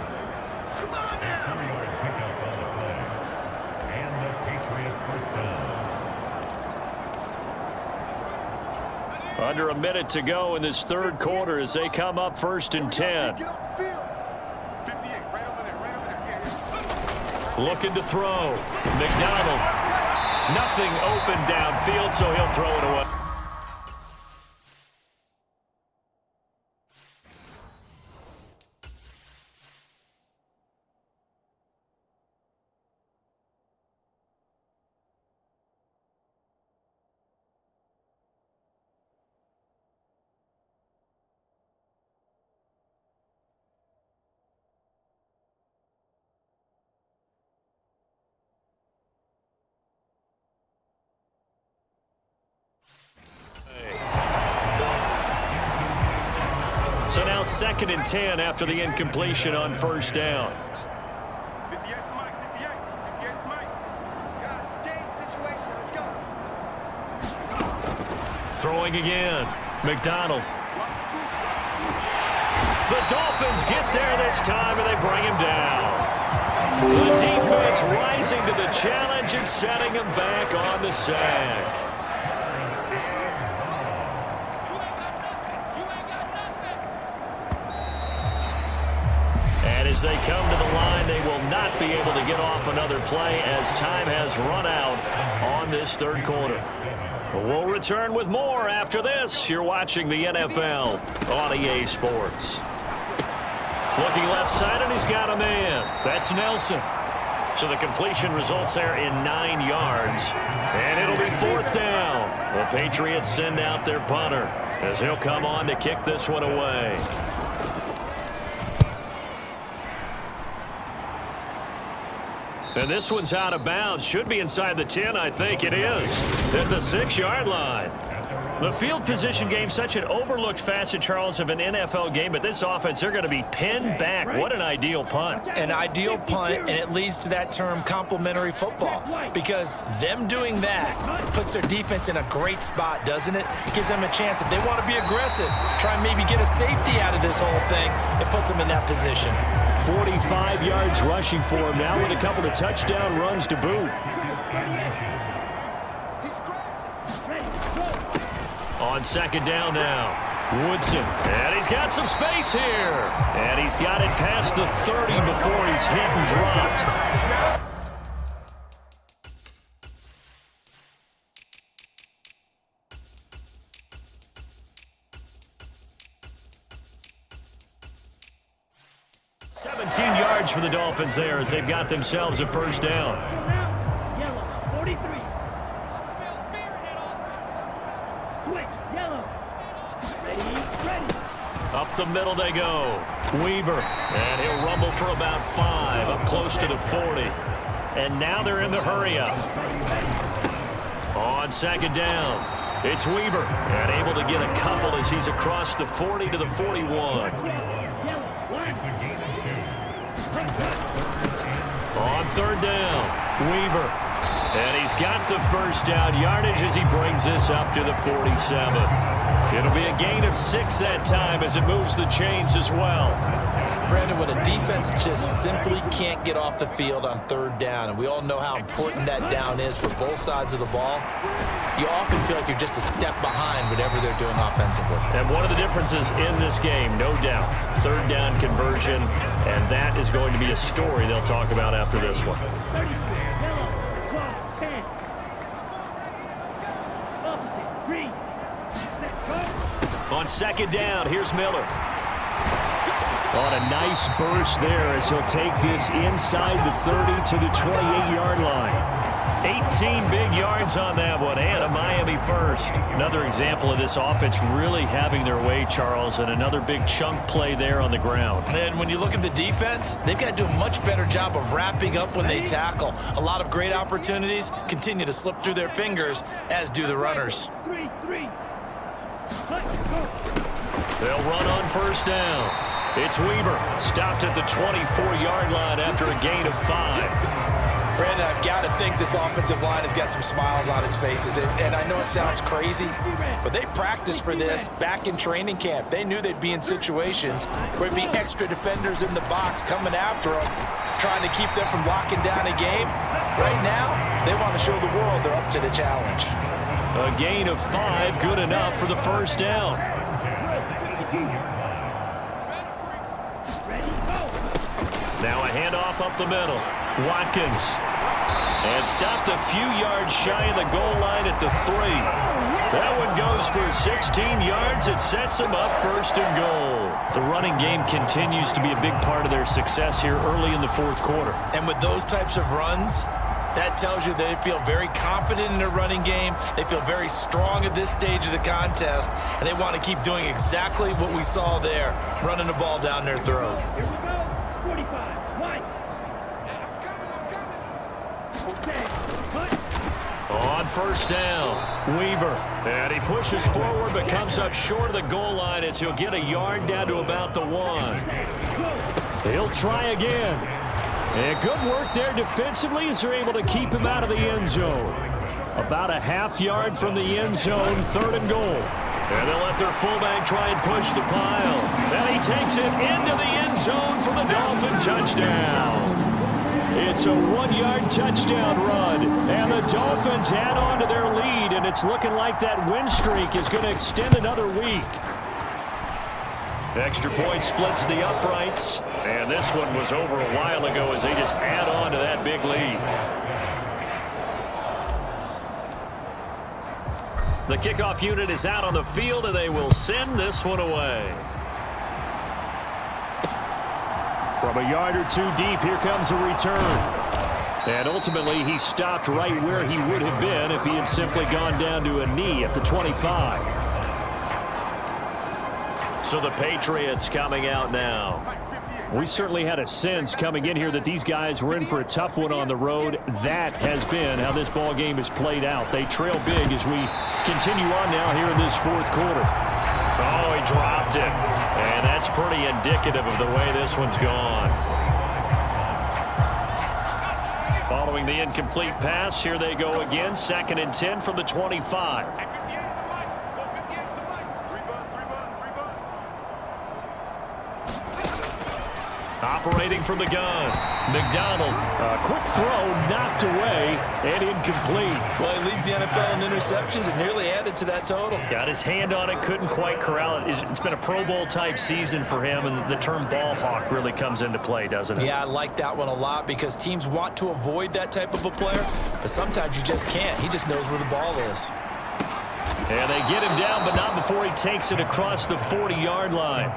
Under a minute to go in this third quarter as they come up 1st and 10. Looking to throw. McDonald. Nothing open downfield, so he'll throw it away. So now 2nd and 10 after the incompletion on 1st down. 58 for Mike, 58 for Mike. Guys, it's game situation. Let's go. Throwing again. McDonald. The Dolphins get there this time, and they bring him down. The defense rising to the challenge and setting him back on the sack. As they come to the line, they will not be able to get off another play as time has run out on this third quarter. We'll return with more after this. You're watching the NFL on EA Sports. Looking left side, and he's got a man. That's Nelson. So the completion results there in 9 yards. And it'll be 4th down. The Patriots send out their punter as he'll come on to kick this one away. And this one's out of bounds. Should be inside the 10, I think it is. At the 6-yard line. The field position game, such an overlooked facet, Charles, of an NFL game. But this offense, they're going to be pinned back. What an ideal punt. An ideal punt, and it leads to that term complementary football. Because them doing that puts their defense in a great spot, doesn't it? Gives them a chance. If they want to be aggressive, try and maybe get a safety out of this whole thing, it puts them in that position. 45 yards rushing for him now with a couple of touchdown runs to boot. On 2nd down now, Woodson. And he's got some space here. And he's got it past the 30 before he's hit and dropped. 17 yards for the Dolphins there as they've got themselves a first down. Yellow, 43. Switch, yellow. Ready. Up the middle they go. Weaver, and he'll rumble for about 5, up close to the 40. And now they're in the hurry-up. On second down, it's Weaver, and able to get a couple as he's across the 40 to the 41. On third down, Weaver, and he's got the first down yardage as he brings this up to the 47. It'll be a gain of 6 that time as it moves the chains as well. Brandon, when a defense just simply can't get off the field on third down, and we all know how important that down is for both sides of the ball, you often feel like you're just a step behind whatever they're doing offensively. And one of the differences in this game, no doubt, third down conversion, and that is going to be a story they'll talk about after this one. Yellow, 12, 10. Opposite, green. On second down, here's Miller. On a nice burst there as he'll take this inside the 30 to the 28-yard line. 18 big yards on that one, and a Miami first. Another example of this offense really having their way, Charles, and another big chunk play there on the ground. And when you look at the defense, they've got to do a much better job of wrapping up when they tackle. A lot of great opportunities continue to slip through their fingers, as do the runners. 3. They'll run on first down. It's Weaver, stopped at the 24-yard line after a gain of 5. Brandon, I've got to think this offensive line has got some smiles on its faces. And I know it sounds crazy, but they practiced for this back in training camp. They knew they'd be in situations where it'd be extra defenders in the box coming after them, trying to keep them from locking down a game. Right now, they want to show the world they're up to the challenge. A gain of 5, good enough for the first down. Now a handoff up the middle. Watkins. And stopped a few yards shy of the goal line at the 3. That one goes for 16 yards. It sets them up first and goal. The running game continues to be a big part of their success here early in the fourth quarter. And with those types of runs, that tells you they feel very confident in their running game. They feel very strong at this stage of the contest, and they want to keep doing exactly what we saw there, running the ball down their throat. 45, white. On first down, Weaver. And he pushes forward but comes up short of the goal line as he'll get a yard down to about the 1. He'll try again. And good work there defensively as they're able to keep him out of the end zone. About a half yard from the end zone, 3rd and goal. And they'll let their fullback try and push the pile. And he takes it into the end zone for the Dolphin touchdown. It's a 1-yard touchdown run, and the Dolphins add on to their lead, and it's looking like that win streak is going to extend another week. Extra point splits the uprights, and this one was over a while ago as they just add on to that big lead. The kickoff unit is out on the field, and they will send this one away. From a yard or 2 deep, here comes a return. And ultimately, he stopped right where he would have been if he had simply gone down to a knee at the 25. So the Patriots coming out now. We certainly had a sense coming in here that these guys were in for a tough one on the road. That has been how this ball game has played out. They trail big as we continue on now here in this fourth quarter. Oh, he dropped it. And that's pretty indicative of the way this one's gone. Following the incomplete pass, here they go again. 2nd and 10 from the 25. Operating from the gun. McDonald. A quick throw knocked away and incomplete. Well, he leads the NFL in interceptions and nearly added to that total. Got his hand on it, couldn't quite corral it. It's been a Pro Bowl type season for him, and the term ball hawk really comes into play, doesn't it? Yeah, I like that one a lot because teams want to avoid that type of a player, but sometimes you just can't. He just knows where the ball is. And they get him down, but not before he takes it across the 40-yard line.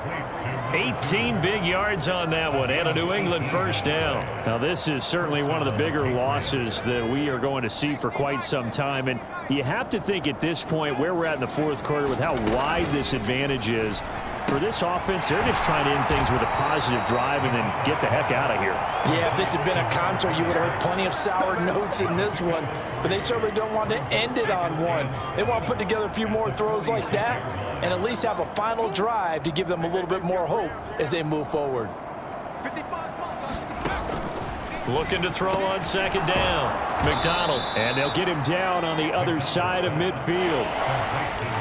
18 big yards on that one, and a New England first down. Now, this is certainly one of the bigger losses that we are going to see for quite some time. And you have to think at this point where we're at in the fourth quarter with how wide this advantage is. For this offense, they're just trying to end things with a positive drive and then get the heck out of here. Yeah, if this had been a concert, you would have heard plenty of sour notes in this one. But they certainly don't want to end it on one. They want to put together a few more throws like that and at least have a final drive to give them a little bit more hope as they move forward. Looking to throw on second down. McDonald. And they'll get him down on the other side of midfield.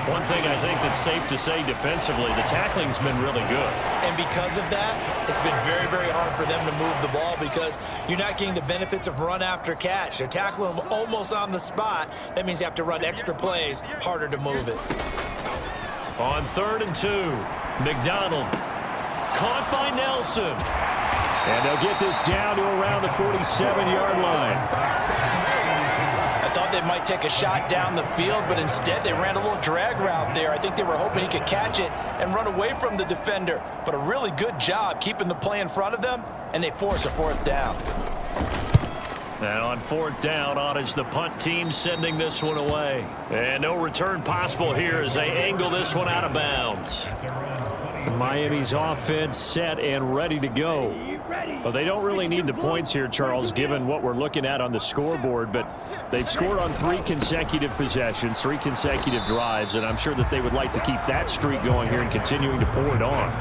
One thing I think that's safe to say defensively, the tackling's been really good. And because of that, it's been very, very hard for them to move the ball because you're not getting the benefits of run after catch. They're tackling them almost on the spot. That means you have to run extra plays, harder to move it. On 3rd and 2, McDonald. Caught by Nelson. And they'll get this down to around the 47-yard line. I thought they might take a shot down the field, but instead they ran a little drag route there. I think they were hoping he could catch it and run away from the defender. But a really good job keeping the play in front of them, and they force a 4th down. And on 4th down, on is the punt team sending this one away. And no return possible here as they angle this one out of bounds. Miami's offense set and ready to go. Well, they don't really need the points here, Charles, given what we're looking at on the scoreboard, but they've scored on 3 consecutive possessions, 3 consecutive drives, and I'm sure that they would like to keep that streak going here and continuing to pour it on.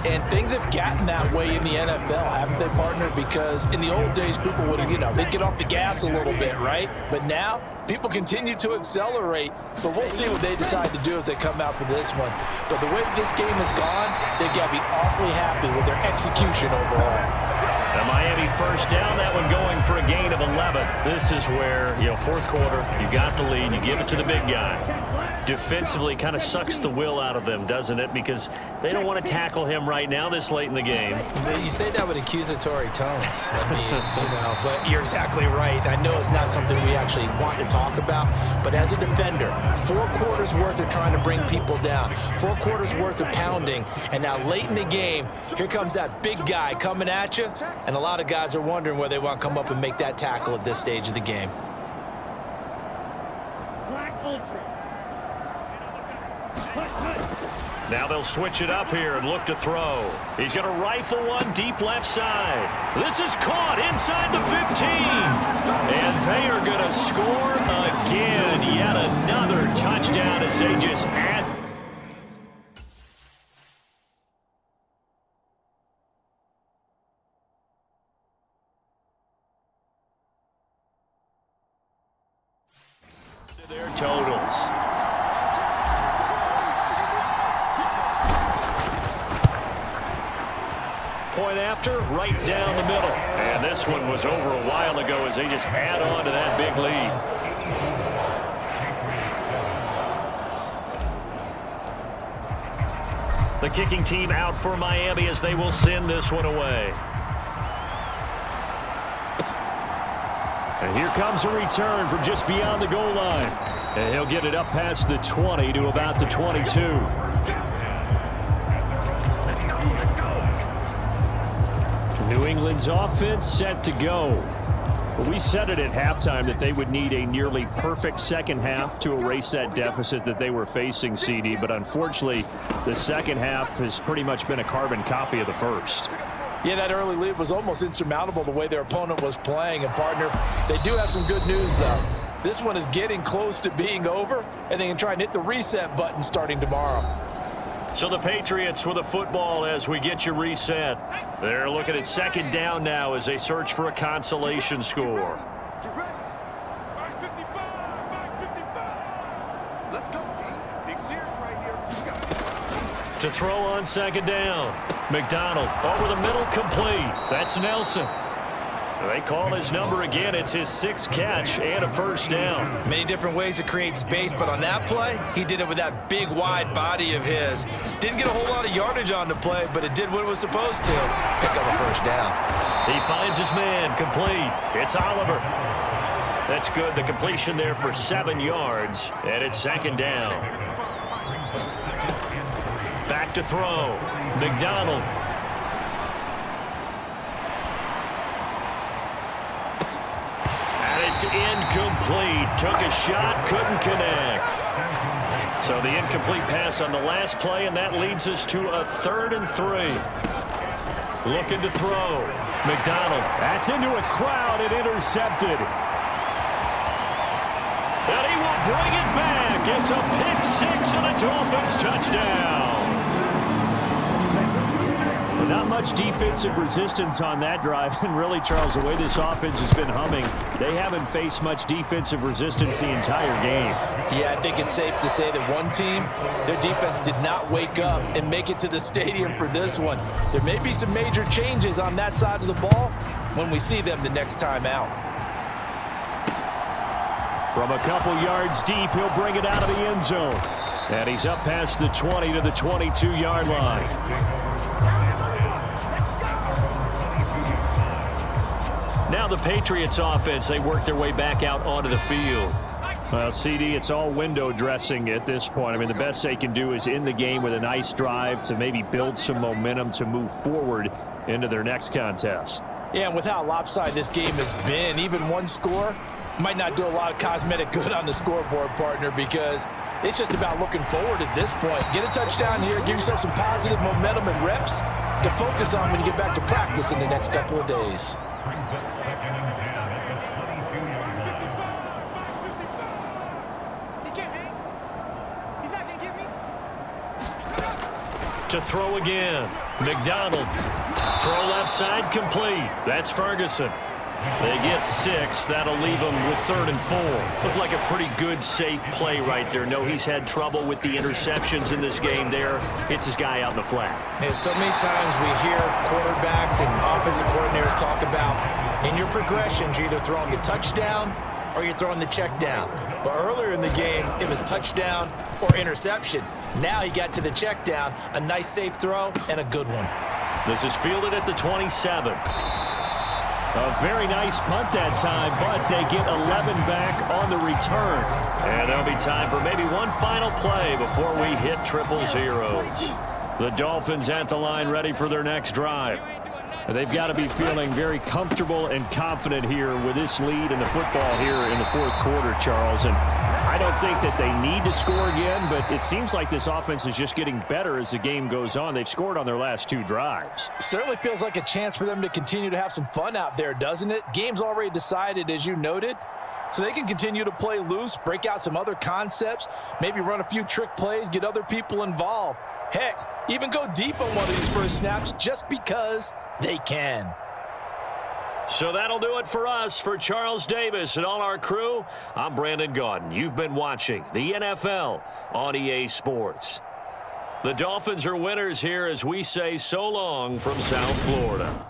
And things have gotten that way in the NFL, haven't they, partner? Because in the old days, people would, they'd get off the gas a little bit, right? But now, people continue to accelerate, but we'll see what they decide to do as they come out for this one. But the way this game has gone, they've got to be awfully happy with their execution overall. The Miami first down, that one going for a gain of 11. This is where, 4th quarter, you got the lead, you give it to the big guy. Defensively kind of sucks the will out of them, doesn't it? Because they don't want to tackle him right now this late in the game. But you say that with accusatory tones. I mean, but you're exactly right. I know it's not something we actually want to talk about, but as a defender, 4 quarters worth of trying to bring people down, 4 quarters worth of pounding, and now late in the game, here comes that big guy coming at you, and a lot of guys are wondering where they want to come up and make that tackle at this stage of the game. Black Ultra. Now they'll switch it up here and look to throw. He's going to rifle one deep left side. This is caught inside the 15. And they are going to score again. Yet another touchdown as they just add. Their totals. Point after, right down the middle. And this one was over a while ago as they just add on to that big lead. The kicking team out for Miami as they will send this one away. And here comes a return from just beyond the goal line. And he'll get it up past the 20 to about the 22. New England's offense set to go. But we said it at halftime that they would need a nearly perfect second half to erase that deficit that they were facing, CD. But unfortunately, the second half has pretty much been a carbon copy of the first. Yeah, that early lead was almost insurmountable the way their opponent was playing. And, partner, they do have some good news, though. This one is getting close to being over, and they can try and hit the reset button starting tomorrow. So the Patriots with a football as we get you reset. They're looking at second down now as they search for a consolation score. Get ready. Back 55. Back 55. Let's go, D. Big series right here. You got it. To throw on second down. McDonald over the middle, complete. That's Nelson. They call his number again. It's his 6th catch and a first down. Many different ways to create space, but on that play, he did it with that big, wide body of his. Didn't get a whole lot of yardage on the play, but it did what it was supposed to. Pick up a first down. He finds his man, complete. It's Oliver. That's good. The completion there for 7 yards, and it's second down. Back to throw. McDonald is incomplete. Took a shot, couldn't connect. So the incomplete pass on the last play, and that leads us to a 3rd and 3. Looking to throw. McDonald. That's into a crowd and intercepted. And he will bring it back. It's a pick 6 and a Dolphins touchdown. Not much defensive resistance on that drive. And really, Charles, the way this offense has been humming, they haven't faced much defensive resistance the entire game. Yeah, I think it's safe to say that one team, their defense did not wake up and make it to the stadium for this one. There may be some major changes on that side of the ball when we see them the next time out. From a couple yards deep, he'll bring it out of the end zone. And he's up past the 20 to the 22-yard line. Now the Patriots offense, they work their way back out onto the field. Well, CD, it's all window dressing at this point. I mean, the best they can do is end the game with a nice drive to maybe build some momentum to move forward into their next contest. Yeah, and with how lopsided this game has been, even one score might not do a lot of cosmetic good on the scoreboard, partner, because it's just about looking forward at this point. Get a touchdown here, give yourself some positive momentum and reps to focus on when you get back to practice in the next couple of days. To throw again. McDonald. Throw left side complete. That's Ferguson. They get 6. That'll leave them with 3rd and 4. Looked like a pretty good, safe play right there. No, he's had trouble with the interceptions in this game there. Hits his guy out in the flat. And so many times we hear quarterbacks and offensive coordinators talk about in your progressions, you're either throwing the touchdown or you're throwing the check down. But earlier in the game, it was touchdown or interception. Now he got to the check down, a nice safe throw, and a good one. This is fielded at the 27. A very nice punt that time, but they get 11 back on the return. And there'll be time for maybe one final play before we hit 000. The Dolphins at the line, ready for their next drive. They've got to be feeling very comfortable and confident here with this lead in the football here in the 4th quarter, Charles. And I don't think that they need to score again, but it seems like this offense is just getting better as the game goes on. They've scored on their last 2 drives. Certainly feels like a chance for them to continue to have some fun out there, doesn't it? Game's already decided, as you noted, so they can continue to play loose, break out some other concepts, maybe run a few trick plays, get other people involved. Heck, even go deep on one of these first snaps just because they can. So that'll do it for us. For Charles Davis and all our crew, I'm Brandon Gaudin. You've been watching the NFL on EA Sports. The Dolphins are winners here as we say so long from South Florida.